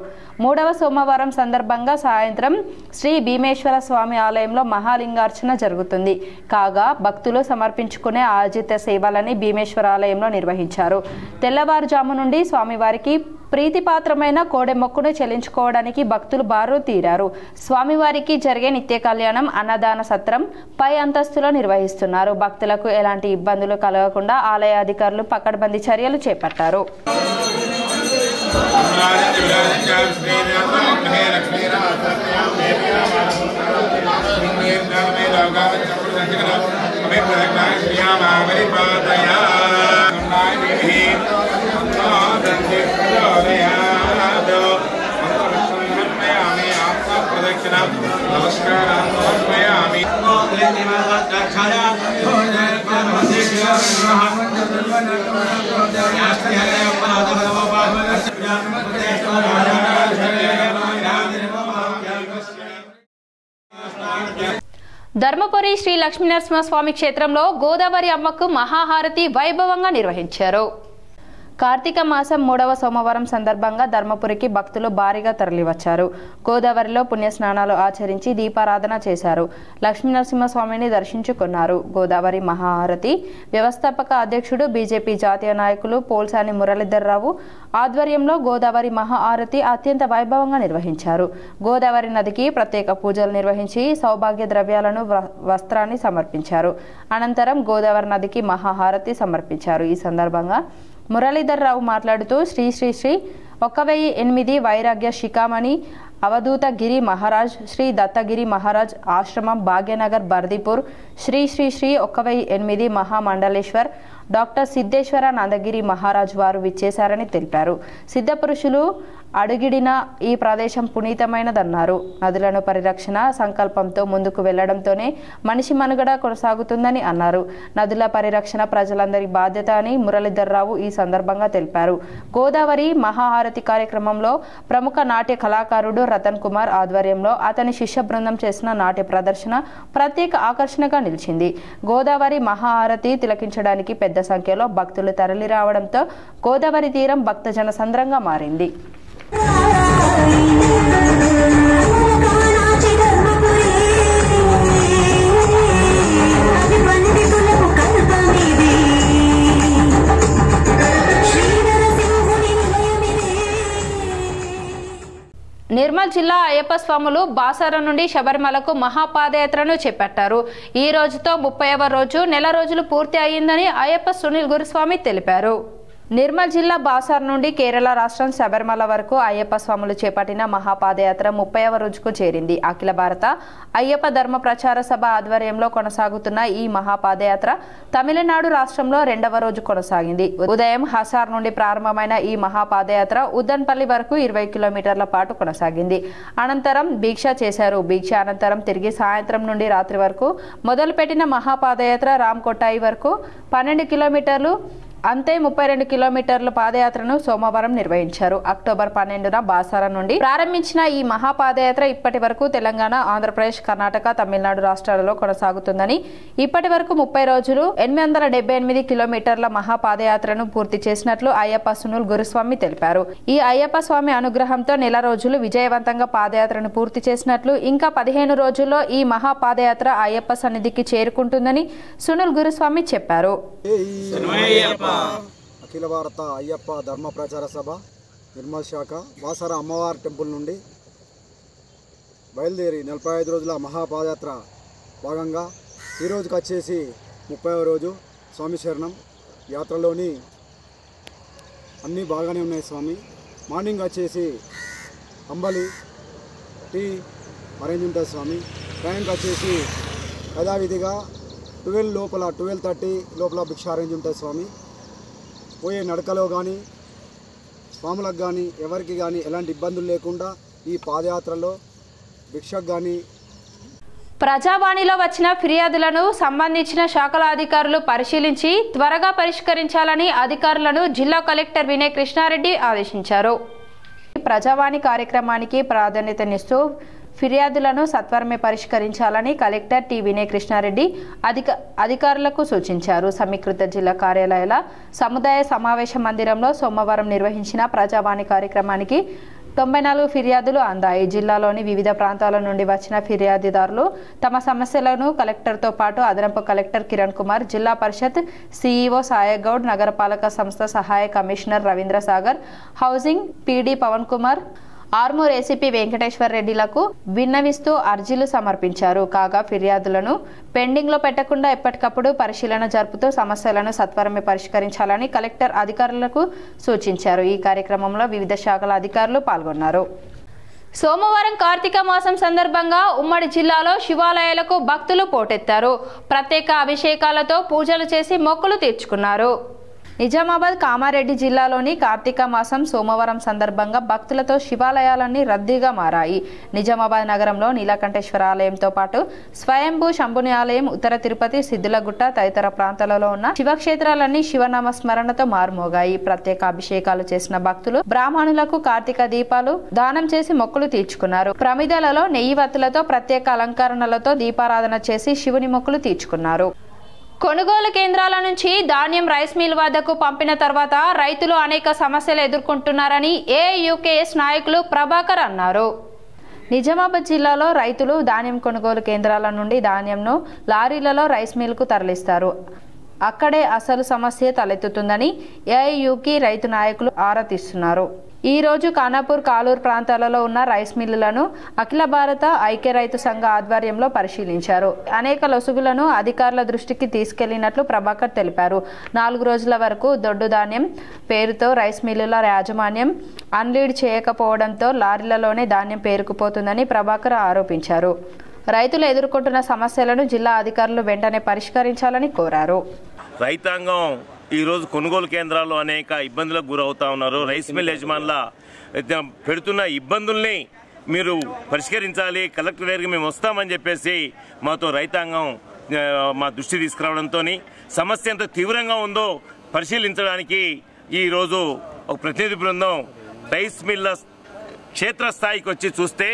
3వ సోమవారం సందర్భంగా సాయంత్రం శ్రీ భీమేశ్వర స్వామి ఆలయంలో మహాలింగార్చన జరుగుతుంది. కాగా భక్తులు సమర్పించుకునే ఆజిత సేవలని భీమేశ్వర ఆలయంలో నిర్వహించారు. తెల్లవారుజాము నుండి స్వామివారికి ప్రీతిపాత్రమైన కోడె మొక్కును చెల్లించుకోవడానికి భక్తులు బారు తీరారు. స్వామివారికి జరిగే నిత్య కళ్యాణం, అన్నదాన సత్రం పై అంతస్తులో నిర్వహిస్తున్నారు. భక్తులకు ఎలాంటి ఇబ్బందులు కలగకుండా ఆలయ అధికారులు పకడ్బందీ చర్యలు చేపట్టారు. ధర్మపురి శ్రీ లక్ష్మీనరసింహస్వామి క్షేత్రంలో గోదావరి అమ్మకు మహాహారతి వైభవంగా నిర్వహించారు. కార్తీక మాసం 3వ సోమవారం సందర్భంగా ధర్మపురికి భక్తులు భారీగా తరలివచ్చారు. గోదావరిలో పుణ్యస్నానాలు ఆచరించి దీపారాధన చేశారు. లక్ష్మీనరసింహస్వామిని దర్శించుకున్నారు. గోదావరి మహాహారతి వ్యవస్థాపక అధ్యక్షుడు బీజేపీ జాతీయ నాయకులు పోల్సాని మురళీధర్రావు ఆధ్వర్యంలో గోదావరి మహాహారతి అత్యంత వైభవంగా నిర్వహించారు. గోదావరి నదికి ప్రత్యేక పూజలు నిర్వహించి సౌభాగ్య ద్రవ్యాలను వస్త్రాన్ని సమర్పించారు. అనంతరం గోదావరి నదికి మహాహారతి సమర్పించారు. ఈ సందర్భంగా మురళీధర్రావు మాట్లాడుతూ శ్రీ శ్రీ శ్రీ 1008 వైరాగ్య శిఖామణి అవధూత గిరి మహారాజ్ శ్రీ దత్తగిరి మహారాజ్ ఆశ్రమం భాగ్యనగర్ బర్దీపూర్ శ్రీ శ్రీ శ్రీ 1008 మహామండలేశ్వర్ డాక్టర్ సిద్ధేశ్వర నందగిరి మహారాజ్ వారు విచ్చేశారని తెలిపారు. సిద్ధపురుషులు అడుగిడిన ఈ ప్రదేశం పునీతమైనదన్నారు. నదులను పరిరక్షణ సంకల్పంతో ముందుకు వెళ్లడంతోనే మనిషి మనుగడ కొనసాగుతుందని అన్నారు. నదుల పరిరక్షణ ప్రజలందరి బాధ్యత అని మురళీధర్రావు ఈ సందర్భంగా తెలిపారు. గోదావరి మహాహారతి కార్యక్రమంలో ప్రముఖ నాట్య కళాకారుడు రతన్ కుమార్ ఆధ్వర్యంలో అతని శిష్య బృందం చేసిన నాట్య ప్రదర్శన ప్రత్యేక ఆకర్షణగా నిలిచింది. గోదావరి మహాహారతి తిలకించడానికి పెద్ద సంఖ్యలో భక్తులు తరలి రావడంతో గోదావరి తీరం భక్తజన సంద్రంగా మారింది. నిర్మల్ జిల్లా అయ్యప్ప స్వాములు బాసర నుండి శబరిమలకు మహాపాదయాత్రను చేపట్టారు. ఈ రోజుతో 30వ రోజు నెల రోజులు పూర్తి అయ్యిందని అయ్యప్ప సునీల్ గురుస్వామి తెలిపారు. నిర్మల్ జిల్లా బాసార్ నుండి కేరళ రాష్ట్రం శబరిమల వరకు అయ్యప్ప స్వాములు చేపట్టిన మహాపాదయాత్ర 30వ రోజుకు చేరింది. అఖిల భారత అయ్యప్ప ధర్మ ప్రచార సభ ఆధ్వర్యంలో కొనసాగుతున్న ఈ మహాపాదయాత్ర తమిళనాడు రాష్ట్రంలో 2వ రోజు కొనసాగింది. ఉదయం హసార్ నుండి ప్రారంభమైన ఈ మహాపాదయాత్ర ఉద్దన్పల్లి వరకు 20 కిలోమీటర్ల పాటు కొనసాగింది. అనంతరం దీక్ష చేశారు. దీక్ష అనంతరం తిరిగి సాయంత్రం నుండి రాత్రి వరకు మొదలుపెట్టిన మహాపాదయాత్ర రామ్కోటాయి వరకు 12 కిలోమీటర్లు అంతే 32 కిలోమీటర్ల పాదయాత్రను సోమవారం నిర్వహించారు. అక్టోబర్ 12న బాసార నుండి ప్రారంభించిన ఈ మహాపాదయాత్ర ఇప్పటి వరకు తెలంగాణ, ఆంధ్రప్రదేశ్, కర్ణాటక, తమిళనాడు రాష్ట్రాలలో కొనసాగుతుందని, ఇప్పటి వరకు 30 రోజులు 878 కిలోమీటర్ల మహాపాదయాత్రను పూర్తి చేసినట్లు అయ్యప్ప సునీల్ గురుస్వామి తెలిపారు. ఈ అయ్యప్ప స్వామి అనుగ్రహంతో నెల రోజులు విజయవంతంగా పాదయాత్రను పూర్తి చేసినట్లు, ఇంకా 15 రోజుల్లో ఈ మహాపాదయాత్ర అయ్యప్ప సన్నిధికి చేరుకుంటుందని సునీల్ గురుస్వామి చెప్పారు. అఖిల భారత అయ్యప్ప ధర్మ ప్రచార సభ నిర్మల్ శాఖ బాసర అమ్మవారి టెంపుల్ నుండి బయలుదేరి 45 రోజుల మహాపాదయాత్ర భాగంగా ఈ రోజుకి వచ్చేసి 30వ రోజు. స్వామి శరణం. యాత్రలోని అన్నీ బాగానే ఉన్నాయి స్వామి. మార్నింగ్ వచ్చేసి అంబలి టీ అరేంజ్ ఉంటుంది స్వామి. టైంకి వచ్చేసి యథావిధిగా 12:30 లోపల భిక్ష అరేంజ్ ఉంటుంది స్వామి. పోయే నడకలో కానీ స్వాములకు కానీ ఎవరికి కానీ ఎలాంటి ఇబ్బందులు లేకుండా ఈ పాదయాత్రలో భిక్షకు కానీ. ప్రజావాణిలో వచ్చిన ఫిర్యాదులను సంబంధించిన శాఖల అధికారులు పరిశీలించి త్వరగా పరిష్కరించాలని అధికారులను జిల్లా కలెక్టర్ వినయ్ కృష్ణారెడ్డి ఆదేశించారు. ప్రజావాణి కార్యక్రమానికి ప్రాధాన్యతనిస్తూ ఫిర్యాదులను సత్వరమే పరిష్కరించాలని కలెక్టర్ టి వినయ్ కృష్ణారెడ్డి అధికారులకు సూచించారు. సమీకృత జిల్లా కార్యాలయాల సముదాయ సమావేశ మందిరంలో సోమవారం నిర్వహించిన ప్రజావాణి కార్యక్రమానికి 94 ఫిర్యాదులు అందాయి. జిల్లాలోని వివిధ ప్రాంతాల నుండి వచ్చిన ఫిర్యాదుదారులు తమ సమస్యలను కలెక్టర్తో పాటు అదనపు కలెక్టర్ కిరణ్ కుమార్, జిల్లా పరిషత్ సిఇఓ సాయగౌడ్, నగరపాలక సంస్థ సహాయ commissioner Ravindra Sagar, housing PD Pavan Kumar, Armoor ACP Venkateshwar రెడ్డిలకు విన్నవిస్తూ అర్జీలు సమర్పించారు. కాగా ఫిర్యాదులను పెండింగ్ లో పెట్టకుండా ఎప్పటికప్పుడు పరిశీలన జరుపుతూ సమస్యలను సత్వరమే పరిష్కరించాలని కలెక్టర్ అధికారులకు సూచించారు. ఈ కార్యక్రమంలో వివిధ శాఖల అధికారులు పాల్గొన్నారు. సోమవారం కార్తీక మాసం సందర్భంగా ఉమ్మడి జిల్లాలో శివాలయాలకు భక్తులు పోటెత్తారు. ప్రత్యేక అభిషేకాలతో పూజలు చేసి మొక్కులు తీర్చుకున్నారు. నిజామాబాద్, కామారెడ్డి జిల్లాలోని కార్తీక మాసం సోమవారం సందర్భంగా భక్తులతో శివాలయాలన్నీ రద్దీగా మారాయి. నిజామాబాద్ నగరంలో నీలకంఠేశ్వర ఆలయంతో పాటు స్వయంభూ శంభుని ఆలయం, ఉత్తర తిరుపతి, సిద్దులగుట్ట తదితర ప్రాంతాలలో ఉన్న శివక్షేత్రాలన్నీ శివనామస్మరణతో మారుమోగాయి. ప్రత్యేక అభిషేకాలు చేసిన భక్తులు బ్రాహ్మణులకు కార్తీక దీపాలు దానం చేసి మొక్కులు తీర్చుకున్నారు. ప్రమిదలలో నెయ్యి వత్తులతో ప్రత్యేక అలంకరణలతో దీపారాధన చేసి శివుని మొక్కులు తీర్చుకున్నారు. కొనుగోలు కేంద్రాల నుంచి ధాన్యం రైస్ మిల్ వద్దకు పంపిన తర్వాత రైతులు అనేక సమస్యలు ఎదుర్కొంటున్నారని ఏయుకేఎస్ నాయకులు ప్రభాకర్ అన్నారు. నిజామాబాద్ జిల్లాలో రైతులు ధాన్యం కొనుగోలు కేంద్రాల నుండి ధాన్యంను లారీలలో రైస్ మిల్కు తరలిస్తారు. అక్కడే అసలు సమస్య తలెత్తుతుందని ఏయుకి రైతు నాయకులు ఆరా తీస్తున్నారు. ఈ రోజు ఖానాపూర్, కాలూరు ప్రాంతాలలో ఉన్న రైస్ మిల్లులను అఖిల భారత ఐక్య రైతు సంఘ ఆధ్వర్యంలో పరిశీలించారు. అనేక లొసుగులను అధికారుల దృష్టికి తీసుకెళ్లినట్లు ప్రభాకర్ తెలిపారు. 4 రోజుల వరకు దొడ్డు ధాన్యం పేరుతో రైస్ మిల్లుల యాజమాన్యం అన్లీడ్ చేయకపోవడంతో లారీలలోనే ధాన్యం పేరుకుపోతుందని ప్రభాకర్ ఆరోపించారు. రైతులు ఎదుర్కొంటున్న సమస్యలను జిల్లా అధికారులు వెంటనే పరిష్కరించాలని కోరారు. రైతాంగం ఈరోజు కొనుగోలు కేంద్రాల్లో అనేక ఇబ్బందులకు గురవుతా ఉన్నారు. రైస్ మిల్ యజమానుల పెడుతున్న ఇబ్బందుల్ని మీరు పరిష్కరించాలి, కలెక్టర్ దగ్గరికి మేము వస్తామని చెప్పేసి మాతో రైతాంగం మా దృష్టి తీసుకురావడంతో సమస్య ఎంత తీవ్రంగా ఉందో పరిశీలించడానికి ఈరోజు ఒక ప్రతినిధి బృందం రైస్ మిల్ల క్షేత్రస్థాయికి వచ్చి చూస్తే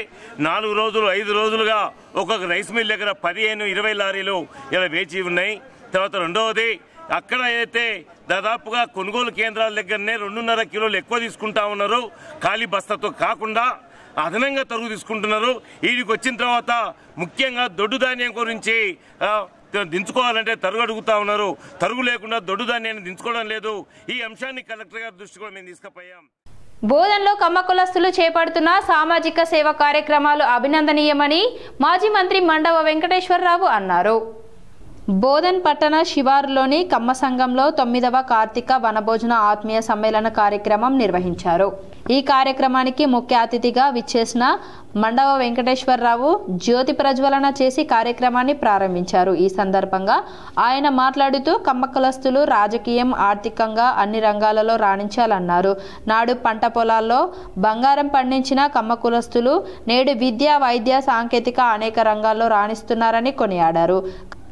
4 రోజులు 5 రోజులుగా ఒక్కొక్క రైస్ మిల్ దగ్గర 15-20 లారీలు ఇలా వేచి ఉన్నాయి. తర్వాత రెండవది, అక్కడ అయితే దాదాపుగా కొనుగోలు కేంద్రాల దగ్గరనే 2.5 కిలోలు ఎక్కువ తీసుకుంటా ఉన్నారు. ఖాళీ బస్తాతో కాకుండా అదనంగా తరుగు తీసుకుంటున్నారు. వీడికి వచ్చిన తర్వాత ముఖ్యంగా దొడ్డు ధాన్యం గురించి దించుకోవాలంటే తరుగు అడుగుతా ఉన్నారు. తరుగు లేకుండా దొడ్డు ధాన్యాన్ని దించుకోవడం లేదు. ఈ అంశాన్ని కలెక్టర్ గారి దృష్టికి మేము తీసుకుపోయాం. బోధన్లో కమ్మ కులస్తులు చేపడుతున్న సామాజిక సేవ కార్యక్రమాలు అభినందనీయమని మాజీ మంత్రి మండవ వెంకటేశ్వరరావు అన్నారు. బోధన్ పట్టణ శివారులోని కమ్మ సంఘంలో 9వ కార్తీక వనభోజన ఆత్మీయ సమ్మేళన కార్యక్రమం నిర్వహించారు. ఈ కార్యక్రమానికి ముఖ్య అతిథిగా విచ్చేసిన మండవ వెంకటేశ్వరరావు జ్యోతి ప్రజ్వలన చేసి కార్యక్రమాన్ని ప్రారంభించారు. ఈ సందర్భంగా ఆయన మాట్లాడుతూ కమ్మ కులస్తులు రాజకీయం, ఆర్థికంగా అన్ని రంగాలలో రాణించాలన్నారు. నాడు పంట పొలాల్లో బంగారం పండించిన కమ్మ కులస్తులు నేడు విద్య, వైద్య, సాంకేతిక అనేక రంగాల్లో రాణిస్తున్నారని కొనియాడారు.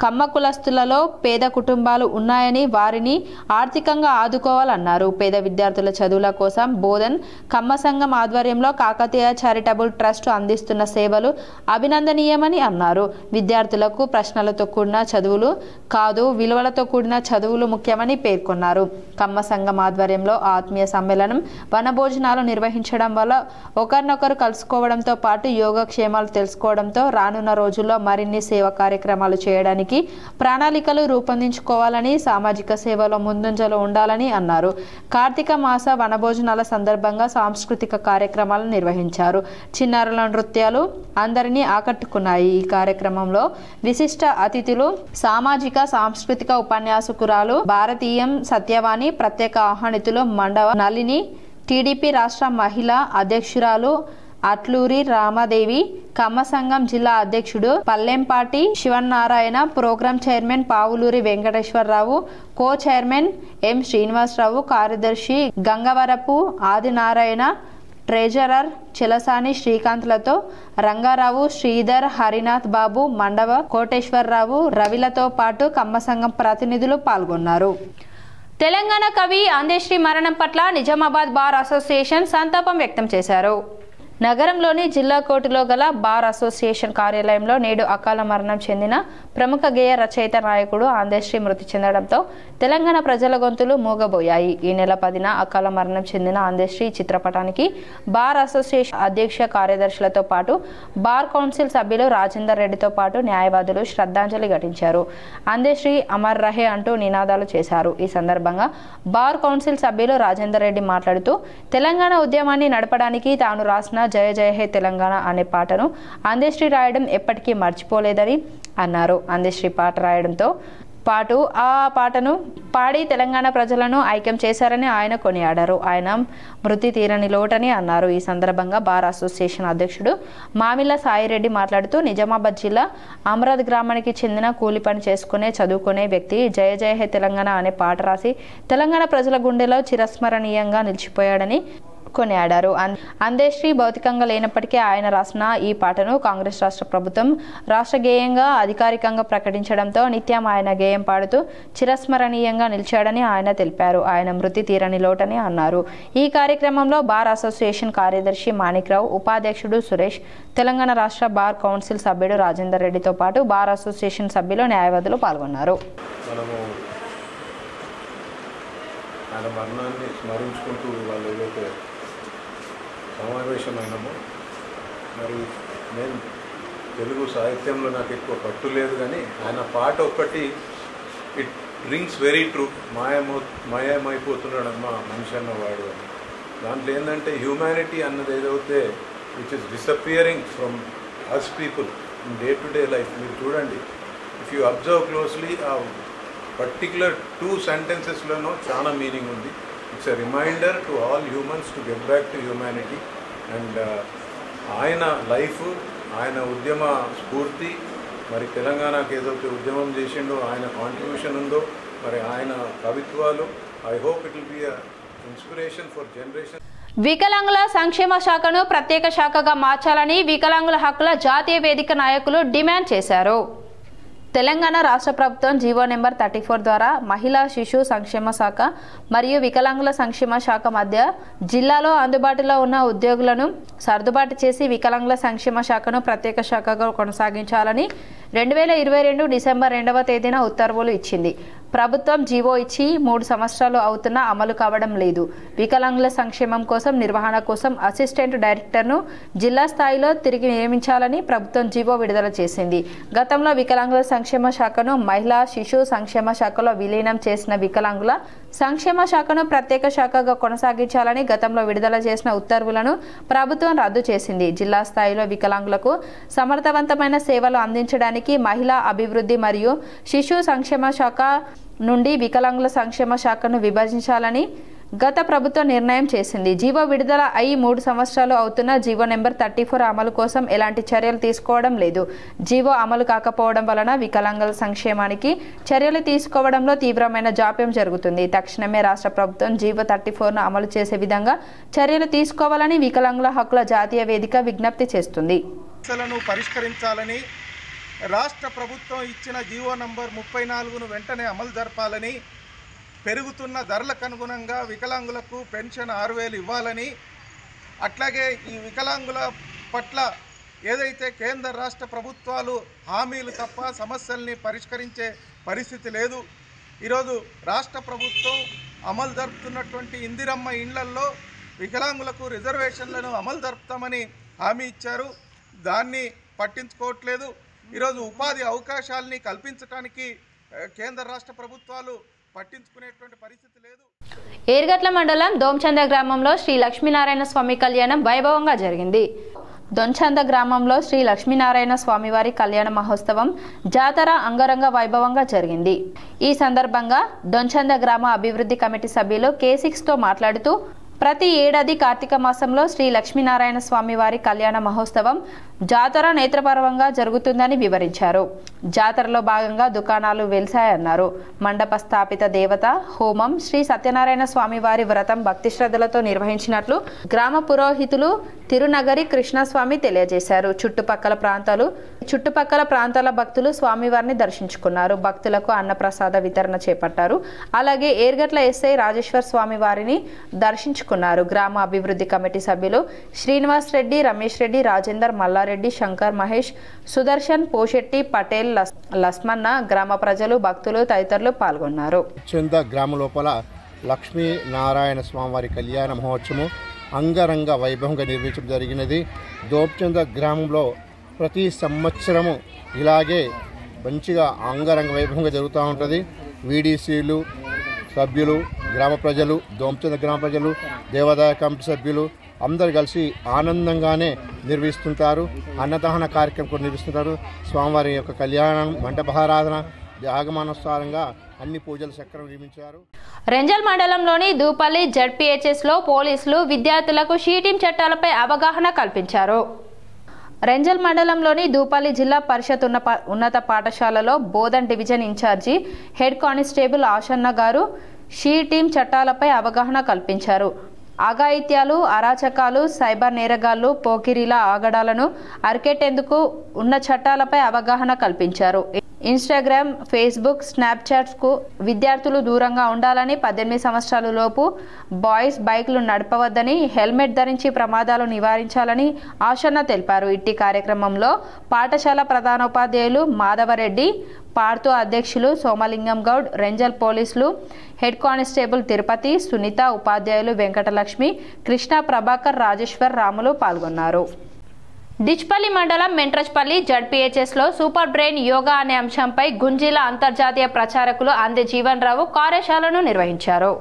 కమ్మ కులస్తులలో పేద కుటుంబాలు ఉన్నాయని వారిని ఆర్థికంగా ఆదుకోవాలన్నారు. పేద విద్యార్థుల చదువుల కోసం బోధన్ కమ్మ సంఘం ఆధ్వర్యంలో కాకతీయ చారిటబుల్ ట్రస్ట్ అందిస్తున్న సేవలు అభినందనీయమని అన్నారు. విద్యార్థులకు ప్రశ్నలతో కూడిన చదువులు కాదు, విలువలతో కూడిన చదువులు ముఖ్యమని పేర్కొన్నారు. కమ్మ సంఘం ఆధ్వర్యంలో ఆత్మీయ సమ్మేళనం, వనభోజనాలు నిర్వహించడం వల్ల ఒకరినొకరు కలుసుకోవడంతో పాటు యోగక్షేమాలు తెలుసుకోవడంతో రానున్న రోజుల్లో మరిన్ని సేవా కార్యక్రమాలు చేయడానికి ప్రణాళికలు రూపొందించుకోవాలని, సామాజిక సేవలో ముందంజలో ఉండాలని అన్నారు. కార్తీక మాస వనభోజనాల సందర్భంగా సాంస్కృతిక కార్యక్రమాలు నిర్వహించారు. చిన్నారుల నృత్యాలు అందరినీ ఆకట్టుకున్నాయి. ఈ కార్యక్రమంలో విశిష్ట అతిథులు సామాజిక సాంస్కృతిక ఉపన్యాసకురాలు భారతీయం సత్యవాణి, ప్రత్యేక ఆహ్వానితులు మండవ నళిని, టీడీపీ రాష్ట్ర మహిళా అధ్యక్షురాలు అట్లూరి రామాదేవి, కమ్మ సంఘం జిల్లా అధ్యక్షుడు Pallempati Sivanarayana, programme chairman Pavuluri Venkateswararao, co chairman M Srinivasarao, కార్యదర్శి గంగవరపు ఆదినారాయణ, ట్రెజరర్ చెలసాని శ్రీకాంత్లతో రంగారావు, శ్రీధర్, హరినాథ్ బాబు, మండవ కోటేశ్వరరావు, రవిలతో పాటు కమ్మ సంఘం ప్రతినిధులు పాల్గొన్నారు. తెలంగాణ కవి అందశ్రీ మరణం పట్ల నిజామాబాద్ బార్ అసోసియేషన్ సంతాపం వ్యక్తం చేశారు. నగరంలోని జిల్లా కోర్టులో గల బార్ అసోసియేషన్ కార్యాలయంలో నేడు అకాల మరణం చెందిన ప్రముఖ గేయ రచయిత నాయకుడు అందశ్రీ మృతి చెందడంతో తెలంగాణ ప్రజల గొంతులు మూగబోయాయి. ఈ నెల 10న అకాల మరణం చెందిన అందశ్రీ చిత్రపటానికి బార్ అసోసియేషన్ అధ్యక్ష కార్యదర్శులతో పాటు బార్ కౌన్సిల్ సభ్యులు రాజేందర్ రెడ్డితో పాటు న్యాయవాదులు శ్రద్ధాంజలి ఘటించారు. అందశ్రీ అమర్ రహే అంటూ నినాదాలు చేశారు. ఈ సందర్భంగా బార్ కౌన్సిల్ సభ్యులు రాజేందర్ రెడ్డి మాట్లాడుతూ తెలంగాణ ఉద్యమాన్ని నడపడానికి తాను రాసిన జయ జయ హే తెలంగాణ అనే పాటను అందశ్రీ రాయడం ఎప్పటికీ మర్చిపోలేదని అన్నారు. అందశ్రీ పాట రాయడంతో పాటు ఆ పాటను పాడి తెలంగాణ ప్రజలను ఐక్యం చేశారని ఆయన కొనియాడారు. ఆయన మృతి తీరని లోటని అన్నారు. ఈ సందర్భంగా బార్ అసోసియేషన్ అధ్యక్షుడు మామిళ్ళ సాయిరెడ్డి మాట్లాడుతూ నిజామాబాద్ జిల్లా అమరాద్ గ్రామానికి చెందిన కూలి పని చేసుకునే చదువుకునే వ్యక్తి జయ జయ హే తెలంగాణ అనే పాట రాసి తెలంగాణ ప్రజల గుండెలో చిరస్మరణీయంగా నిలిచిపోయాడని కొనియాడారు. అందేశ్రీ భౌతికంగా లేనప్పటికీ ఆయన రాసిన ఈ పాటను కాంగ్రెస్ రాష్ట్ర ప్రభుత్వం రాష్ట్ర గేయంగా అధికారికంగా ప్రకటించడంతో నిత్యం ఆయన గేయం పాడుతూ చిరస్మరణీయంగా నిలిచాడని ఆయన తెలిపారు. ఆయన మృతి తీరని లోటని అన్నారు. ఈ కార్యక్రమంలో బార్ అసోసియేషన్ కార్యదర్శి మాణిక్రావు, ఉపాధ్యక్షుడు సురేష్, తెలంగాణ రాష్ట్ర బార్ కౌన్సిల్ సభ్యుడు రాజేందర్ రెడ్డితో పాటు బార్ అసోసియేషన్ సభ్యులు, న్యాయవాదులు పాల్గొన్నారు. ఆయన మరణాన్ని స్మరించుకుంటూ వాళ్ళు ఏదైతే సమావేశమైనామో, మరి నేను తెలుగు సాహిత్యంలో నాకు ఎక్కువ పట్టు లేదు, కానీ ఆయన పాట ఒక్కటి ఇట్ రింగ్స్ వెరీ ట్రూ. మాయమైపోతున్నాడమ్మా మనిషి అన్నవాడు అని. దాంట్లో ఏంటంటే హ్యూమానిటీ అన్నది ఏదైతే which is disappearing from us people in day to day life. మీరు చూడండి, ఇఫ్ యూ అబ్జర్వ్ క్లోజ్లీ, ఆ పర్టిక్యులర్ 2 సెంటెన్సెస్లోనూ చాలా మీనింగ్ ఉంది. It's a reminder to all humans to get back to humanity. And ఆయన లైఫ్, ఆయన ఉద్యమ స్ఫూర్తి, మరి తెలంగాణకు ఏదైతే ఉద్యమం చేసిండో ఆయన కాంట్రిబ్యూషన్ ఉందో, మరి ఆయన కవిత్వాలు, I hope it will be a inspiration for generation. వికలాంగుల సంక్షేమ శాఖను ప్రత్యేక శాఖగా మార్చాలని వికలాంగుల హక్కుల జాతీయ వేదిక నాయకులు డిమాండ్ చేశారు. తెలంగాణ రాష్ట్ర ప్రభుత్వం జీవో నెంబర్ 34 ద్వారా మహిళా శిశు సంక్షేమ శాఖ మరియు వికలాంగుల సంక్షేమ శాఖ మధ్య జిల్లాలో అందుబాటులో ఉన్న ఉద్యోగులను సర్దుబాటు చేసి వికలాంగుల సంక్షేమ శాఖను ప్రత్యేక శాఖగా కొనసాగించాలని 2022 డిసెంబర్ 2వ తేదీన ఉత్తర్వులు ఇచ్చింది. ప్రభుత్వం జీవో ఇచ్చి 3 సంవత్సరాలు అవుతున్నా అమలు కావడం లేదు. వికలాంగుల సంక్షేమం కోసం, నిర్వహణ కోసం అసిస్టెంట్ డైరెక్టర్ను జిల్లా స్థాయిలో తిరిగి నియమించాలని ప్రభుత్వం జీవో విడుదల చేసింది. గతంలో వికలాంగుల సంక్షేమ శాఖను మహిళా శిశు సంక్షేమ శాఖలో విలీనం చేసిన వికలాంగుల సంక్షేమ శాఖను ప్రత్యేక శాఖగా కొనసాగించాలని గతంలో విడుదల చేసిన ఉత్తర్వులను ప్రభుత్వం రద్దు చేసింది. జిల్లా స్థాయిలో వికలాంగులకు సమర్థవంతమైన సేవలు అందించడానికి మహిళా అభివృద్ధి మరియు శిశు సంక్షేమ శాఖ నుండి వికలాంగుల సంక్షేమ శాఖను విభజించాలని గత ప్రభుత్వం నిర్ణయం చేసింది. జీవో విడుదల అయి 3 సంవత్సరాలు అవుతున్న జీవో నెంబర్ 34 అమలు కోసం ఎలాంటి చర్యలు తీసుకోవడం లేదు. జీవో అమలు కాకపోవడం వలన వికలాంగుల సంక్షేమానికి చర్యలు తీసుకోవడంలో తీవ్రమైన జాప్యం జరుగుతుంది. తక్షణమే రాష్ట్ర ప్రభుత్వం జీవో 34ను అమలు చేసే విధంగా చర్యలు తీసుకోవాలని వికలాంగుల హక్కుల జాతీయ వేదిక విజ్ఞప్తి చేస్తుంది. పరిష్కరించాలని, రాష్ట్ర ప్రభుత్వం ఇచ్చిన జీవో నంబర్ 34ను వెంటనే అమలు జరపాలని, పెరుగుతున్న ధరలకు అనుగుణంగా వికలాంగులకు పెన్షన్ 6000 ఇవ్వాలని, అట్లాగే ఈ వికలాంగుల పట్ల ఏదైతే కేంద్ర రాష్ట్ర ప్రభుత్వాలు హామీలు తప్ప సమస్యల్ని పరిష్కరించే పరిస్థితి లేదు. ఈరోజు రాష్ట్ర ప్రభుత్వం అమలు జరుపుతున్నటువంటి ఇందిరమ్మ ఇండ్లల్లో వికలాంగులకు రిజర్వేషన్లను అమలు జరుపుతామని హామీ ఇచ్చారు. దాన్ని పట్టించుకోవట్లేదు. ఈరోజు ఉపాధి అవకాశాలని కల్పించడానికి కేంద్ర రాష్ట్ర ప్రభుత్వాలు పట్టించుకునేటువంటి పరిస్థితి లేదు. ఏర్గట్ల మండలం దోంచంద గ్రామంలో శ్రీ లక్ష్మీనారాయణ స్వామి కళ్యాణం వైభవంగా జరిగింది. దొంచంద గ్రామంలో శ్రీ లక్ష్మీనారాయణ స్వామివారి కళ్యాణ మహోత్సవం జాతర అంగరంగ వైభవంగా జరిగింది. ఈ సందర్భంగా దొంచంద గ్రామ అభివృద్ధి కమిటీ సభ్యులు K6తో మాట్లాడుతూ ప్రతి ఏడాది కార్తీక మాసంలో శ్రీ లక్ష్మీనారాయణ స్వామి వారి కళ్యాణ మహోత్సవం జాతర నేత్రపర్వంగా జరుగుతుందని వివరించారు. జాతరలో భాగంగా దుకాణాలు వెలిశాయన్నారు. మండప స్థాపిత దేవత హోమం, శ్రీ సత్యనారాయణ స్వామి వారి వ్రతం భక్తి శ్రద్ధలతో నిర్వహించినట్లు గ్రామ పురోహితులు తిరునగరి కృష్ణస్వామి తెలియజేశారు. చుట్టుపక్కల ప్రాంతాల భక్తులు స్వామివారిని దర్శించుకున్నారు. భక్తులకు అన్నప్రసాద వితరణ చేపట్టారు. అలాగే ఏర్గట్ల ఎస్ఐ రాజేశ్వర్ స్వామి వారిని దర్శించుకున్నారు. గ్రామ అభివృద్ధి కమిటీ సభ్యులు శ్రీనివాస్ రెడ్డి, రమేష్ రెడ్డి, రాజేందర్, మల్లారెడ్డి, శంకర్, మహేష్, సుదర్శన్, పోషెట్టి, పటేల్, లస్మన్న, గ్రామ ప్రజలు, భక్తులు తదితరులు పాల్గొన్నారు. గ్రామ లోపల లక్ష్మీ నారాయణ స్వామివారి కళ్యాణ మహోత్సవం అంగరంగ వైభవంగా నిర్వహించడం జరిగినది. దోప్చంద గ్రామంలో ప్రతి సంవత్సరము ఇలాగే మంచిగా అంగరంగ వైభవంగా జరుగుతూ ఉంటుంది. వీడీసీలు సభ్యులు, గ్రామ ప్రజలు, దోంచంద గ్రామ ప్రజలు, దేవాదాయ కమిటీ సభ్యులు అందరు కలిసి ఆనందంగానే నిర్వహిస్తుంటారు. అన్నదాన కార్యక్రమం కూడా నిర్వహిస్తుంటారు. స్వామివారి యొక్క కళ్యాణం, మంటపహారాధన, ఆగమనుసారంగా అన్ని పూజలు చక్రం నిర్మించారు. రెంజల్ మండలంలోని దూపల్లి జడ్పీహెచ్ఎస్లో పోలీసులు విద్యార్థులకు షీటింగ్ చట్టాలపై అవగాహన కల్పించారు. రెంజల్ మండలంలోని దూపల్లి జిల్లా పరిషత్ ఉన్నత పాఠశాలలో Bodhan division incharge head constable Ashanna గారు షీటింగ్ చట్టాలపై అవగాహన కల్పించారు. అఘాయిత్యాలు, అరాచకాలు, సైబర్ నేరగాళ్లు, పోకిరీల ఆగడాలను అరికెట్టేందుకు ఉన్న చట్టాలపై అవగాహన కల్పించారు. ఇన్స్టాగ్రామ్, ఫేస్బుక్, స్నాప్చాట్స్కు విద్యార్థులు దూరంగా ఉండాలని, 18 సంవత్సరాల లోపు బాయ్స్ బైక్లు నడపవద్దని, హెల్మెట్ ధరించి ప్రమాదాలు నివారించాలని ఆశన్న తెలిపారు. ఇట్టి కార్యక్రమంలో పాఠశాల ప్రధానోపాధ్యాయులు మాధవరెడ్డి, పార్తు అధ్యక్షులు సోమలింగం గౌడ్, రెంజల్ పోలీసులు హెడ్ కానిస్టేబుల్ తిరుపతి, సునీత, ఉపాధ్యాయులు వెంకటలక్ష్మి, కృష్ణ, ప్రభాకర్, రాజేశ్వర్, రాములు పాల్గొన్నారు. డిచ్పల్లి మండలం మెంట్రజ్పల్లి జడ్పీహెచ్ఎస్లో సూపర్ బ్రెయిన్ యోగా అనే అంశంపై గుంజీల అంతర్జాతీయ ప్రచారకులు అందే జీవన్ రావు కార్యశాలను నిర్వహించారు.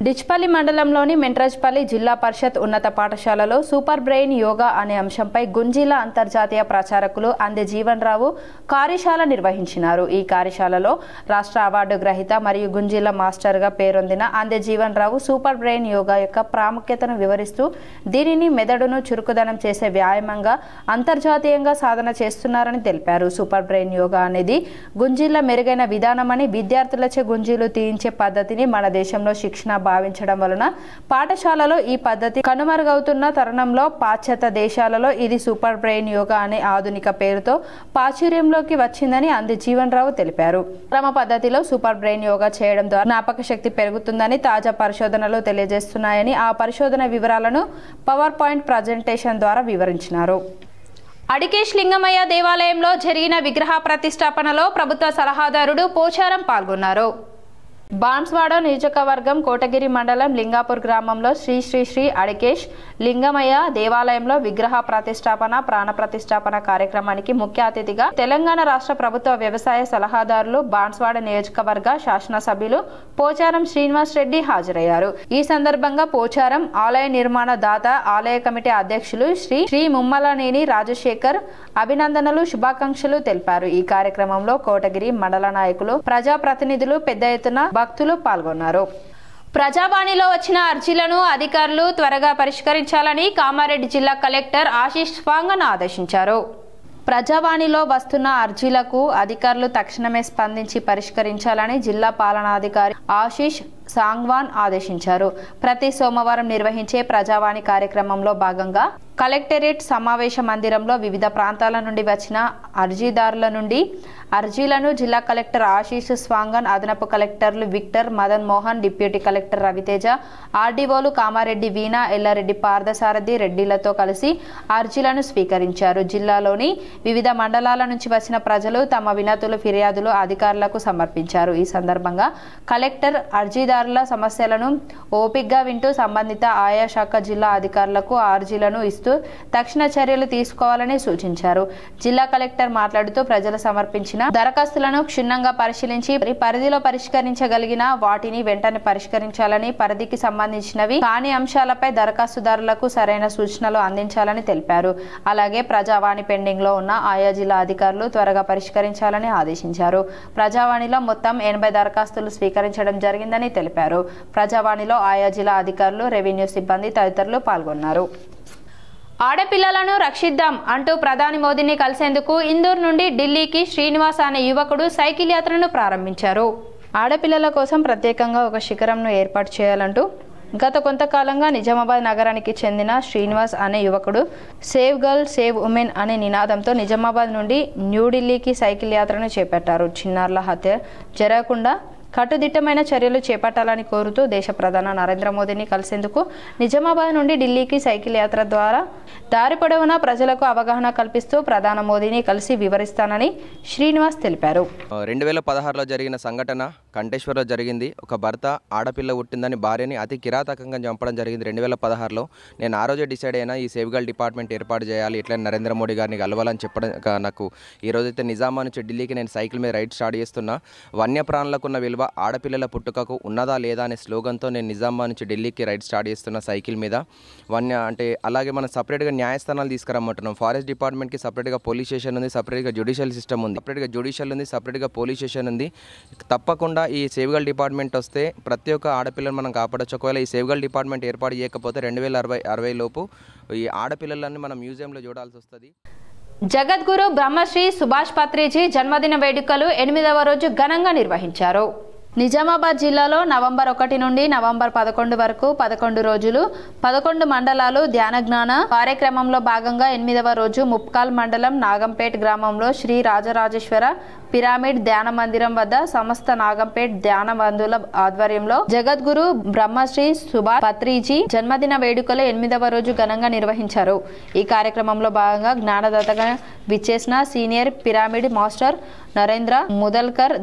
డిచ్పల్లి మండలంలోని మెంట్రజ్పల్లి జిల్లా పరిషత్ ఉన్నత పాఠశాలలో సూపర్ బ్రెయిన్ యోగా అనే అంశంపై గుంజీల అంతర్జాతీయ ప్రచారకులు అందే జీవన్ రావు కార్యశాల నిర్వహించినారు. ఈ కార్యశాలలో రాష్ట్ర అవార్డు గ్రహీత మరియు గుంజీల మాస్టర్గా పేరొందిన అందే జీవన్ రావు సూపర్ బ్రెయిన్ యోగా యొక్క ప్రాముఖ్యతను వివరిస్తూ దీనిని మెదడును చురుకుదనం చేసే వ్యాయామంగా అంతర్జాతీయంగా సాధన చేస్తున్నారని తెలిపారు. సూపర్ బ్రెయిన్ యోగా అనేది గుంజీల మెరుగైన విధానమని, విద్యార్థులచే గుంజీలు తీయించే పద్ధతిని మన దేశంలో శిక్షణ భావించడం వలన పాఠశాలలో ఈ పద్ధతి కనుమరుగవుతున్న తరుణంలో పాశ్చాత్య దేశాలలో ఇది సూపర్ బ్రెయిన్ యోగా అనే ఆధునిక పేరుతో ప్రాచుర్యంలోకి వచ్చిందని అంది జీవన్ రావు తెలిపారు. క్రమ పద్ధతిలో సూపర్ బ్రెయిన్ యోగా చేయడం ద్వారా జ్ఞాపక శక్తి పెరుగుతుందని తాజా పరిశోధనలు తెలియజేస్తున్నాయని ఆ పరిశోధన వివరాలను పవర్ పాయింట్ ప్రజెంటేషన్ ద్వారా వివరించినారు. అడికేష్ లింగమయ్య దేవాలయంలో జరిగిన విగ్రహ ప్రతిష్టాపనలో ప్రభుత్వ సలహాదారుడు పోచారం పాల్గొన్నారు. బాన్స్వాడ నియోజకవర్గం కోటగిరి మండలం లింగాపూర్ గ్రామంలో శ్రీ శ్రీ శ్రీ అడికేష్ లింగమయ్య దేవాలయంలో విగ్రహ ప్రతిష్టాపన, ప్రాణ ప్రతిష్టాపన కార్యక్రమానికి ముఖ్య అతిథిగా తెలంగాణ రాష్ట్ర ప్రభుత్వ వ్యవసాయ సలహాదారులు, బాన్స్వాడ నియోజకవర్గ శాసనసభ్యులు పోచారం శ్రీనివాస్ రెడ్డి హాజరయ్యారు. ఈ సందర్భంగా పోచారం ఆలయ నిర్మాణ దాత, ఆలయ కమిటీ అధ్యక్షులు శ్రీ ముమ్మలనేని రాజశేఖర్ అభినందనలు, శుభాకాంక్షలు తెలిపారు. ఈ కార్యక్రమంలో కోటగిరి మండల నాయకులు, ప్రజాప్రతినిధులు పెద్ద ఎత్తున భక్తులు పాల్గొన్నారు. ప్రజావాణిలో వచ్చిన అర్జీలను అధికారులు త్వరగా పరిష్కరించాలని కామారెడ్డి జిల్లా కలెక్టర్ ఆశీష్ స్వాంగన్ ఆదేశించారు. ప్రజావాణిలో వస్తున్న అర్జీలకు అధికారులు తక్షణమే స్పందించి పరిష్కరించాలని జిల్లా పాలనాధికారి ఆశీష్ సాంగ్వాన్ ఆదేశించారు. ప్రతి సోమవారం నిర్వహించే ప్రజావాణి కార్యక్రమంలో భాగంగా కలెక్టరేట్ సమావేశ మందిరంలో వివిధ ప్రాంతాల నుండి వచ్చిన అర్జీదారుల నుండి అర్జీలను జిల్లా కలెక్టర్ ఆశీష్ స్వాంగన్, అదనపు కలెక్టర్లు Victor, Madan Mohan, deputy collector Raviteja, ఆర్డీఓలు కామారెడ్డి వీణ, ఎల్లారెడ్డి పార్థసారథి రెడ్డిలతో కలిసి అర్జీలను స్వీకరించారు. జిల్లాలోని వివిధ మండలాల నుంచి వచ్చిన ప్రజలు తమ వినతులు, ఫిర్యాదులు అధికారులకు సమర్పించారు. ఈ సందర్భంగా కలెక్టర్ అర్జీదారుల సమస్యలను ఓపికగా వింటూ సంబంధిత ఆయా శాఖ జిల్లా అధికారులకు అర్జీలను ఇస్తూ తక్షణ చర్యలు తీసుకోవాలని సూచించారు. జిల్లా కలెక్టర్ మాట్లాడుతూ ప్రజలు సమర్పించిన దరఖాస్తులను క్షుణ్ణంగా పరిశీలించి పరిధిలో పరిష్కరించగలిగిన వాటిని వెంటనే పరిష్కరించాలని, పరిధికి సంబంధించినవి కాని అంశాలపై దరఖాస్తుదారులకు సరైన సూచనలు అందించాలని తెలిపారు. అలాగే ప్రజావాణి పెండింగ్ లో ఉన్న ఆయా జిల్లా అధికారులు త్వరగా పరిష్కరించాలని ఆదేశించారు. ప్రజావాణిలో మొత్తం 80 దరఖాస్తులు స్వీకరించడం జరిగిందని తెలిపారు. ప్రజావాణిలో ఆయా జిల్లా అధికారులు, రెవెన్యూ సిబ్బంది తదితరులు పాల్గొన్నారు. ఆడపిల్లలను రక్షిద్దాం అంటూ ప్రధాని మోదీని కలిసేందుకు ఇందూర్ నుండి ఢిల్లీకి శ్రీనివాస్ అనే యువకుడు సైకిల్ యాత్రను ప్రారంభించారు. ఆడపిల్లల కోసం ప్రత్యేకంగా ఒక శిఖరంను ఏర్పాటు చేయాలంటూ గత కొంతకాలంగా నిజామాబాద్ నగరానికి చెందిన శ్రీనివాస్ అనే యువకుడు సేవ్ గర్ల్ సేవ్ ఉమెన్ అనే నినాదంతో నిజామాబాద్ నుండి న్యూఢిల్లీకి సైకిల్ యాత్రను చేపట్టారు. చిన్నారుల హత్య జరగకుండా కట్టుదిట్టమైన చర్యలు చేపట్టాలని కోరుతూ దేశ ప్రధాని నరేంద్ర మోదీని కలిసేందుకు నిజామాబాద్ నుండి ఢిల్లీకి సైకిల్ యాత్ర ద్వారా దారి పొడవునా ప్రజలకు అవగాహన కల్పిస్తూ ప్రధాని మోదీని కలిసి వివరిస్తానని శ్రీనివాస్ తెలిపారు. 2016లో జరిగిన సంఘటన కంటేశ్వర్లో జరిగింది. ఒక భర్త ఆడపిల్ల పుట్టిందని భార్యని అతి కిరాతకంగా చంపడం జరిగింది 2016లో. నేను ఆ రోజే డిసైడ్ అయినా ఈ సేవ్ గర్ల్ డిపార్ట్మెంట్ ఏర్పాటు చేయాలి, ఇట్లా నరేంద్ర మోడీ గారిని కలవాలని చెప్పడం నాకు ఈ రోజైతే నిజామాబాద్ నుంచి ఢిల్లీకి నేను సైకిల్ మీద రైడ్ స్టార్ట్ చేస్తున్నా. వన్యప్రాణులకు ఉన్న విలువ ఆడపిల్లల పుట్టుకకు ఉన్నదా లేదా అనే స్లోగన్తో నేను నిజామాబాద్ నుంచి ఢిల్లీకి రైడ్ స్టార్ట్ చేస్తున్న సైకిల్ మీద. అలాగే మనం సపరేట్గా న్యాయస్థానాలు తీసుకురమ్మంటున్నాం. ఫారెస్ట్ డిపార్ట్మెంట్కి సపరేట్గా పోలీస్ స్టేషన్ ఉంది, సపరేట్గా జ్యుడిషియల్ సిస్టమ్ ఉంది, సపరేట్గా పోలీస్ స్టేషన్ ఉంది. తప్పకుండా ఈ సేవ్ గర్ల్ డిపార్ట్మెంట్ వస్తే ప్రతి ఒక్క ఆడపిల్లని మనం కాపాడచ్చు. ఒకవేళ ఈ సేవ్ గర్ల్ డిపార్ట్మెంట్ ఏర్పాటు చేయకపోతే 2060 లోపు ఈ ఆడపిల్లలన్నీ మనం మ్యూజియంలో చూడాల్సి వస్తుంది. జగద్గురు బ్రహ్మశ్రీ సుభాష్ పత్రిజీ జన్మదిన వేడుకలు 8వ రోజు ఘనంగా నిర్వహించారు. నిజామాబాద్ జిల్లాలో నవంబర్ 1 నుండి నవంబర్ 11 వరకు 11 రోజులు 11 మండలాలు ధ్యాన జ్ఞాన కార్యక్రమంలో భాగంగా 8వ రోజు ముప్కాల్ మండలం నాగంపేట్ గ్రామంలో శ్రీ రాజరాజేశ్వర పిరమిడ్ ధ్యాన మందిరం వద్ద సమస్త నాగంపేట్ ధ్యాన బంధువుల ఆధ్వర్యంలో జగద్గురు బ్రహ్మశ్రీ సుభాష్ పత్రిజీ జన్మదిన వేడుకలు 8వ రోజు ఘనంగా నిర్వహించారు. ఈ కార్యక్రమంలో భాగంగా జ్ఞానదాతగా విచ్చేసిన senior pyramid master Narendra Mudalkar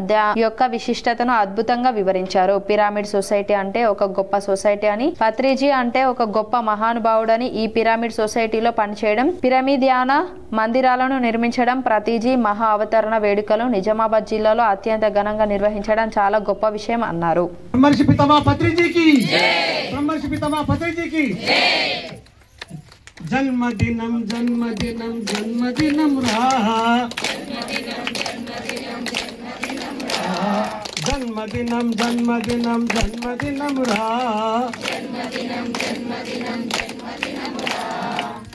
యొక్క విశిష్టతను అద్భుతంగా వివరించారు. పిరమిడ్ సొసైటీ అంటే ఒక గొప్ప సొసైటీ అని, పత్రిజీ అంటే ఒక గొప్ప మహానుభావుడని, ఈ పిరమిడ్ సొసైటీలో పనిచేయడం, పిరమిడ్ ధ్యాన మందిరాలను నిర్మించడం, పత్రిజీ మహా అవతరణ వేడుకలు నిజామాబాద్ జిల్లాలో అత్యంత ఘనంగా నిర్వహించడం చాలా గొప్ప విషయం అన్నారు. జన్మదినం జన్మదినం జన్మదినం రా జన్మదినం జన్మదినం జన్మదినం రా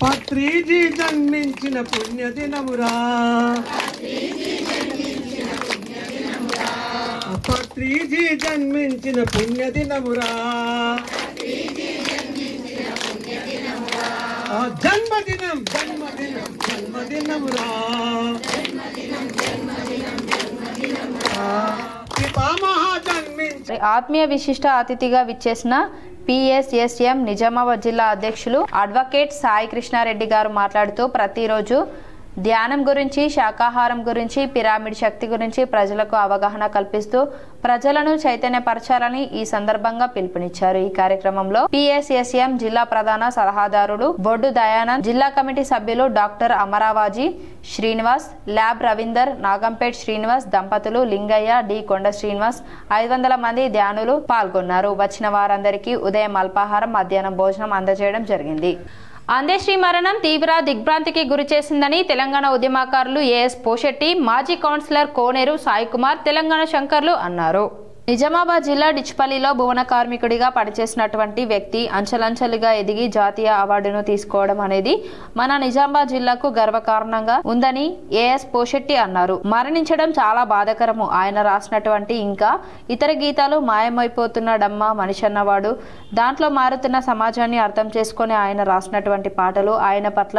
పత్రిజీ జన్మించిన పుణ్యదినమురా పత్రిజీ జన్మించిన పుణ్యదినమురా జన్మదినం జన్మదినం జన్మదినమురా ఆత్మీయ విశిష్ట అతిథిగా విచ్చేసిన PSSM నిజామాబాద్ జిల్లా అధ్యక్షులు అడ్వకేట్ సాయి కృష్ణారెడ్డి గారు మాట్లాడుతూ ప్రతిరోజు ధ్యానం గురించి, శాకాహారం గురించి, పిరమిడ్ శక్తి గురించి ప్రజలకు అవగాహన కల్పిస్తూ ప్రజలను చైతన్యపరచాలని ఈ సందర్భంగా పిలుపునిచ్చారు. ఈ కార్యక్రమంలో PSSM జిల్లా ప్రధాన సలహాదారుడు బొడ్డు దయానంద్, జిల్లా కమిటీ సభ్యులు డాక్టర్ అమరావాజీ శ్రీనివాస్, ల్యాబ్ రవీందర్, నాగంపేట్ శ్రీనివాస్ దంపతులు, లింగయ్య, డి కొండ శ్రీనివాస్, 500 మంది ధ్యానులు పాల్గొన్నారు. వచ్చిన వారందరికీ ఉదయం అల్పాహారం, మధ్యాహ్నం భోజనం అందజేయడం జరిగింది. అందశ్రీ మరణం తీవ్ర దిగ్భ్రాంతికి గురి చేసిందని తెలంగాణ ఉద్యమకారులు ఏఎస్ పోషెట్టి, మాజీ కౌన్సిలర్ కోనేరు సాయి కుమార్, తెలంగాణ శంకర్లు అన్నారు. నిజామాబాద్ జిల్లా డిచ్పల్లిలో భువన కార్మికుడిగా పనిచేసినటువంటి వ్యక్తి అంచెలంచెలుగా ఎదిగి జాతీయ అవార్డును తీసుకోవడం అనేది మన నిజామాబాద్ జిల్లాకు గర్వకారణంగా ఉందని ఏఎస్ పోషెట్టి అన్నారు. మరణించడం చాలా బాధాకరము. ఆయన రాసినటువంటి ఇంకా ఇతర గీతాలు మాయమైపోతున్నాడమ్మా మనిషి అన్నవాడు, దాంట్లో మారుతున్న సమాజాన్ని అర్థం చేసుకుని ఆయన రాసినటువంటి పాటలు ఆయన పట్ల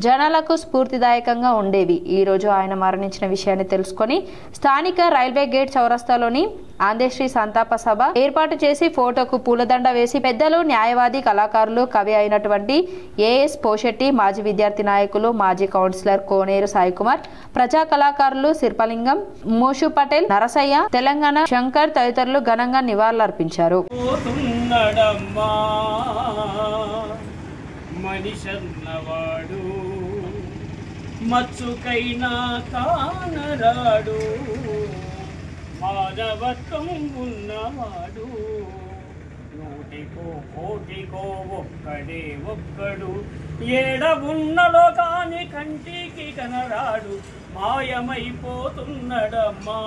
జనాలకు స్ఫూర్తిదాయకంగా ఉండేవి. ఈ రోజు ఆయన మరణించిన విషయాన్ని తెలుసుకొని స్థానిక రైల్వే గేట్ చౌరస్తాలోని అందశ్రీ సంతాప సభ ఏర్పాటు చేసి ఫోటోకు పూలదండ వేసి పెద్దలు, న్యాయవాది, కళాకారులు, కవి అయినటువంటి ఏఎస్ పోషెట్టి, మాజీ విద్యార్థి నాయకులు, మాజీ కౌన్సిలర్ కోనేరు సాయి కుమార్, ప్రజా కళాకారులు సిర్పలింగం, మోషు పటేల్, నరసయ్య, తెలంగాణ శంకర్ తదితరులు ఘనంగా నివాళులర్పించారు. మానవత్వం ఉన్నవాడు, నూటికో కోటికో ఒక్కడే ఒక్కడు, ఏడవున్నలో కాని కంటికి కనరాడు, మాయమైపోతున్నడమ్మా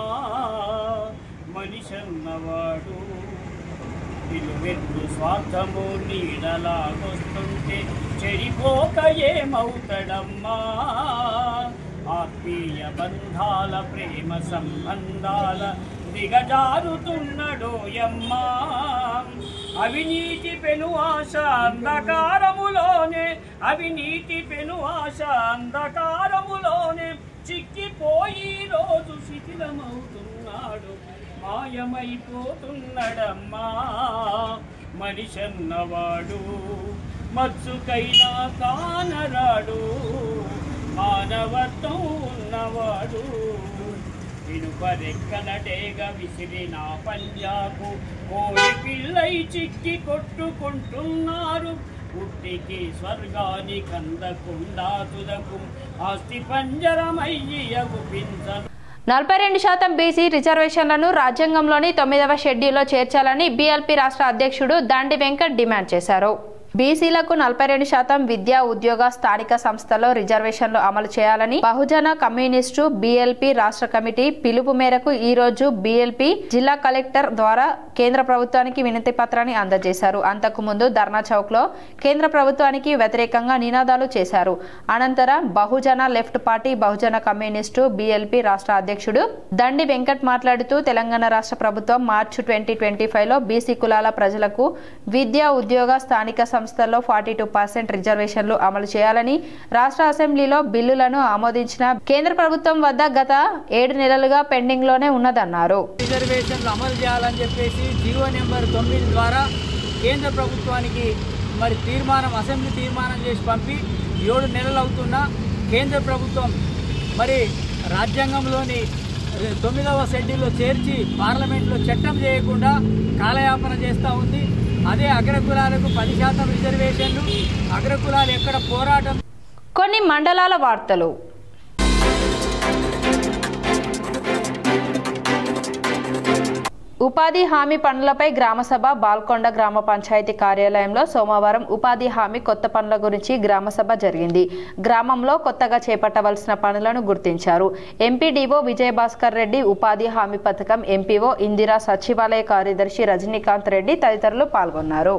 మనిషన్నవాడు. నిలువెత్తు స్వార్థము నీడలాగొస్తుంటే చెడిపోక ఏమవుతాడమ్మా. ఆత్మీయ బంధాల ప్రేమ సంబంధాల దిగజారుతున్నడోయమ్మా. అవినీతి పెను ఆశ అంధకారములోనే, అవినీతి పెను ఆశ అంధకారములోనే చిక్కిపోయి రోజు శిథిలమవుతున్నాడు, మాయమైపోతున్నడమ్మా మనిషన్నవాడు. మత్సుకైనా కానరాడు, మానవత్వం ఉన్నవాడు. ఇనుపరెక్కనటేగ విసిరిన పంజాకు కోడి పిల్లై చిక్కి కొట్టుకుంటున్నారు. పుట్టికి స్వర్గానికి అందకుండా తుదకు ఆస్తి పంజరమయ్యి అగుపించను. 42% బీసీ రిజర్వేషన్లను రాజ్యాంగంలోని 9వ షెడ్యూల్లో చేర్చాలని బీఎల్పీ రాష్ట్ర అధ్యక్షుడు దండి వెంకట్ డిమాండ్ చేశారు. బీసీలకు 42% విద్యా, ఉద్యోగ, స్థానిక సంస్థల్లో రిజర్వేషన్లు అమలు చేయాలని బహుజన కమ్యూనిస్టు బీఎల్పీ రాష్ట్ర కమిటీ పిలుపు మేరకు ఈ రోజు బీఎల్పీ జిల్లా కలెక్టర్ ద్వారా కేంద్ర ప్రభుత్వానికి వినతి పత్రాన్ని అందజేశారు. అంతకుముందు ధర్నా చౌక్లో కేంద్ర ప్రభుత్వానికి వ్యతిరేకంగా నినాదాలు చేశారు. అనంతరం బహుజన లెఫ్ట్ పార్టీ, బహుజన కమ్యూనిస్టు BLP రాష్ట్ర అధ్యక్షుడు దండి వెంకట్ మాట్లాడుతూ తెలంగాణ రాష్ట్ర ప్రభుత్వం మార్చి 2025లో బీసీ కులాల ప్రజలకు విద్య, ఉద్యోగ, స్థానిక సంస్థల్లో 42% రిజర్వేషన్లు అమలు చేయాలని రాష్ట్ర అసెంబ్లీలో బిల్లులను ఆమోదించిన కేంద్ర ప్రభుత్వం వద్ద గత 7 నెలలుగా పెండింగ్ లోనే ఉన్నదన్నారు. రిజర్వేషన్లు అమలు చేయాలని చెప్పేసి జీవో నెంబర్ 9 ద్వారా కేంద్ర ప్రభుత్వానికి మరి అసెంబ్లీ తీర్మానం చేసి పంపి 7 నెలలు అవుతున్నా కేంద్ర ప్రభుత్వం మరి రాజ్యాంగంలోని 9వ షెడ్యూల్లో చేర్చి పార్లమెంట్లో చట్టం చేయకుండా కాలయాపన చేస్తూ ఉంది. అదే అగ్రకులాలకు 10% రిజర్వేషన్లు, అగ్రకులాలు ఎక్కడ పోరాటం. కొన్ని మండలాల వార్తలు. ఉపాధి హామీ పనులపై గ్రామసభ బాల్కొండ గ్రామ పంచాయతీ కార్యాలయంలో సోమవారం ఉపాధి హామీ కొత్త పనుల గురించి గ్రామసభ జరిగింది. గ్రామంలో కొత్తగా చేపట్టవలసిన పనులను గుర్తించారు. ఎంపీడీఓ విజయభాస్కర్ రెడ్డి, ఉపాధి హామీ పథకం ఎంపీఓ ఇందిరా, సచివాలయ కార్యదర్శి రజనీకాంత్ రెడ్డి తదితరులు పాల్గొన్నారు.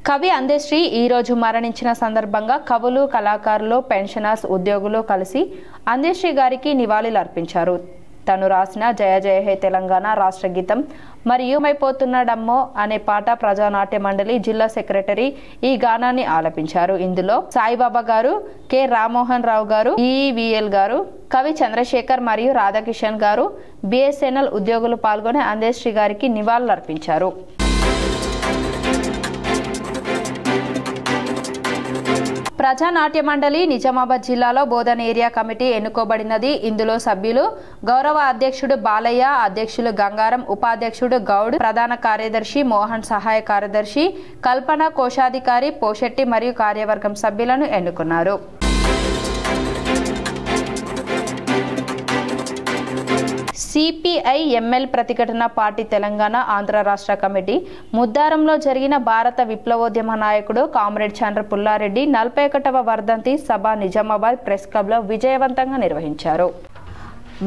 కవి అందశ్రీ ఈ రోజు మరణించిన సందర్భంగా కవులు, కళాకారులు, పెన్షనర్స్, ఉద్యోగులు కలిసి అందశ్రీ గారికి నివాళులు అర్పించారు. తను రాసిన జయ జయ హే తెలంగాణ రాష్ట్ర గీతం మరియు మైపోతున్నాడమ్మో అనే పాట ప్రజానాట్య మండలి జిల్లా సెక్రటరీ ఈ గానాన్ని ఆలపించారు. ఇందులో సాయిబాబా గారు, కె రామ్మోహన్ రావు గారు, ఈవీఎల్ గారు, కవి చంద్రశేఖర్ మరియు రాధాకిషన్ గారు, BSNL ఉద్యోగులు పాల్గొని అందశ్రీ గారికి నివాళులు అర్పించారు. ప్రజానాట్య మండలి నిజామాబాద్ జిల్లాలో బోధన ఏరియా కమిటీ ఎన్నుకోబడినది. ఇందులో సభ్యులు గౌరవ అధ్యక్షుడు బాలయ్య, అధ్యక్షులు గంగారం, ఉపాధ్యక్షుడు గౌడ్, ప్రధాన కార్యదర్శి మోహన్, సహాయ కార్యదర్శి కల్పన, కోశాధికారి పోషెట్టి మరియు కార్యవర్గం సభ్యులను ఎన్నుకున్నారు. CPI-ML ప్రతిఘటన పార్టీ తెలంగాణ ఆంధ్ర రాష్ట్ర కమిటీ ముద్దారంలో జరిగిన భారత విప్లవోద్యమ నాయకుడు కామ్రేడ్ చంద్ర పుల్లారెడ్డి 41వ వర్ధంతి సభ నిజామాబాద్ ప్రెస్ క్లబ్లో విజయవంతంగా నిర్వహించారు.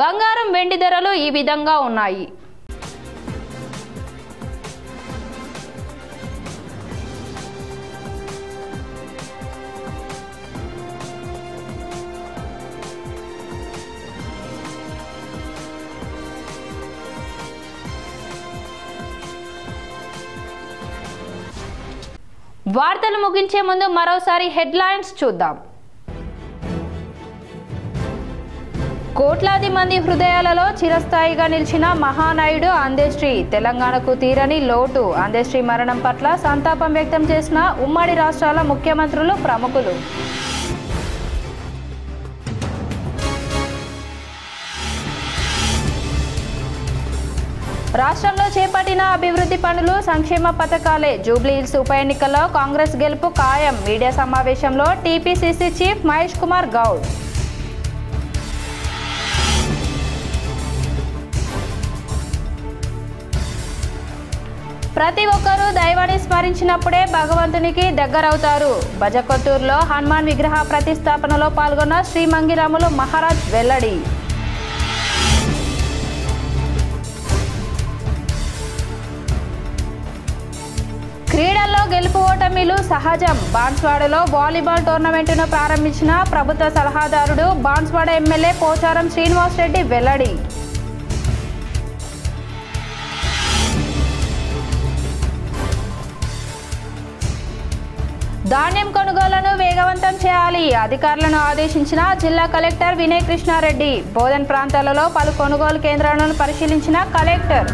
బంగారం, వెండి ధరలు ఈ విధంగా ఉన్నాయి. వార్తలు ముగించే ముందు మరోసారి హెడ్లైన్స్ చూద్దాం. కోట్లాది మంది హృదయాలలో చిరస్థాయిగా నిలిచిన మహానాయుడు అందశ్రీ, తెలంగాణకు తీరని లోటు. అందశ్రీ మరణం పట్ల సంతాపం వ్యక్తం చేసిన ఉమ్మడి రాష్ట్రాల ముఖ్యమంత్రులు, ప్రముఖులు. రాష్ట్రంలో చేపట్టిన అభివృద్ధి పనులు, సంక్షేమ పథకాలే. జూబ్లీహిల్స్ ఉప ఎన్నికల్లో కాంగ్రెస్ గెలుపు ఖాయం. మీడియా సమావేశంలో TPCC చీఫ్ మహేష్ కుమార్ గౌడ్. ప్రతి ఒక్కరూ దైవాన్ని స్మరించినప్పుడే భగవంతునికి దగ్గరవుతారు. బజకొత్తూరులో హనుమాన్ విగ్రహ ప్రతిష్టాపనలో పాల్గొన్న శ్రీ మంగిరాములు మహారాజ్ వెల్లడి. క్రీడల్లో గెలుపు ఓటమిలు సహజం. బాన్స్వాడలో వాలీబాల్ టోర్నమెంటును ప్రారంభించిన ప్రభుత్వ సలహాదారుడు, బాన్స్వాడ ఎమ్మెల్యే పోచారం శ్రీనివాస్ రెడ్డి వెల్లడి. ధాన్యం కొనుగోలును వేగవంతం చేయాలి. అధికారులను ఆదేశించిన జిల్లా కలెక్టర్ వినయ్ కృష్ణారెడ్డి. బోధన్ ప్రాంతాలలో పలు కొనుగోలు కేంద్రాలను పరిశీలించిన కలెక్టర్.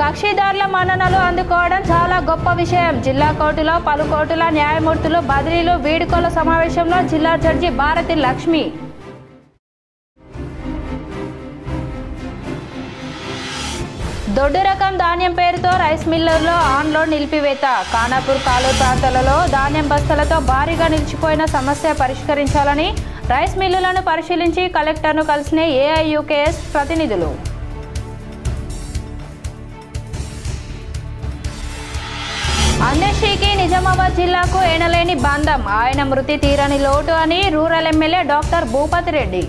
కక్షిదారుల మన్ననలు అందుకోవడం చాలా గొప్ప విషయం. జిల్లా కోర్టులో పలు కోర్టుల న్యాయమూర్తులు బదిలీలు, వీడ్కోల సమావేశంలో జిల్లా జడ్జి భారతి లక్ష్మి. దొడ్డు రకం ధాన్యం పేరుతో రైస్ మిల్లర్లో ఆన్లోడ్ నిలిపివేత. ఖానాపూర్ కాలూరు ప్రాంతాలలో ధాన్యం బస్తాలతో భారీగా నిలిచిపోయిన సమస్య పరిష్కరించాలని రైస్ మిల్లులను పరిశీలించి కలెక్టర్ను కలిసిన అందశ్రీకి నిజామాబాద్ జిల్లాకు ఎనలేని బంధం, ఆయన మృతి తీరని లోటు అని rural MLA doctor Bhupathi Reddy.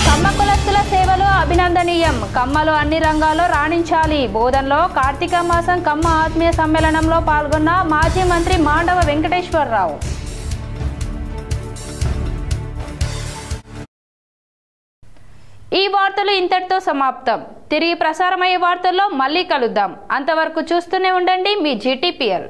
Kamma కులస్తుల సేవలు అభినందనీయం, కమ్మలు అన్ని రంగాల్లో రాణించాలి. బోధనలో కార్తీక మాసం కమ్మ ఆత్మీయ సమ్మేళనంలో పాల్గొన్న మాజీ మంత్రి మాండవ వెంకటేశ్వరరావు. ఈ వార్తలు ఇంతటితో సమాప్తం. తిరిగి ప్రసారమయ్యే వార్తల్లో మళ్ళీ కలుద్దాం. అంతవరకు చూస్తూనే ఉండండి మీ GTPL.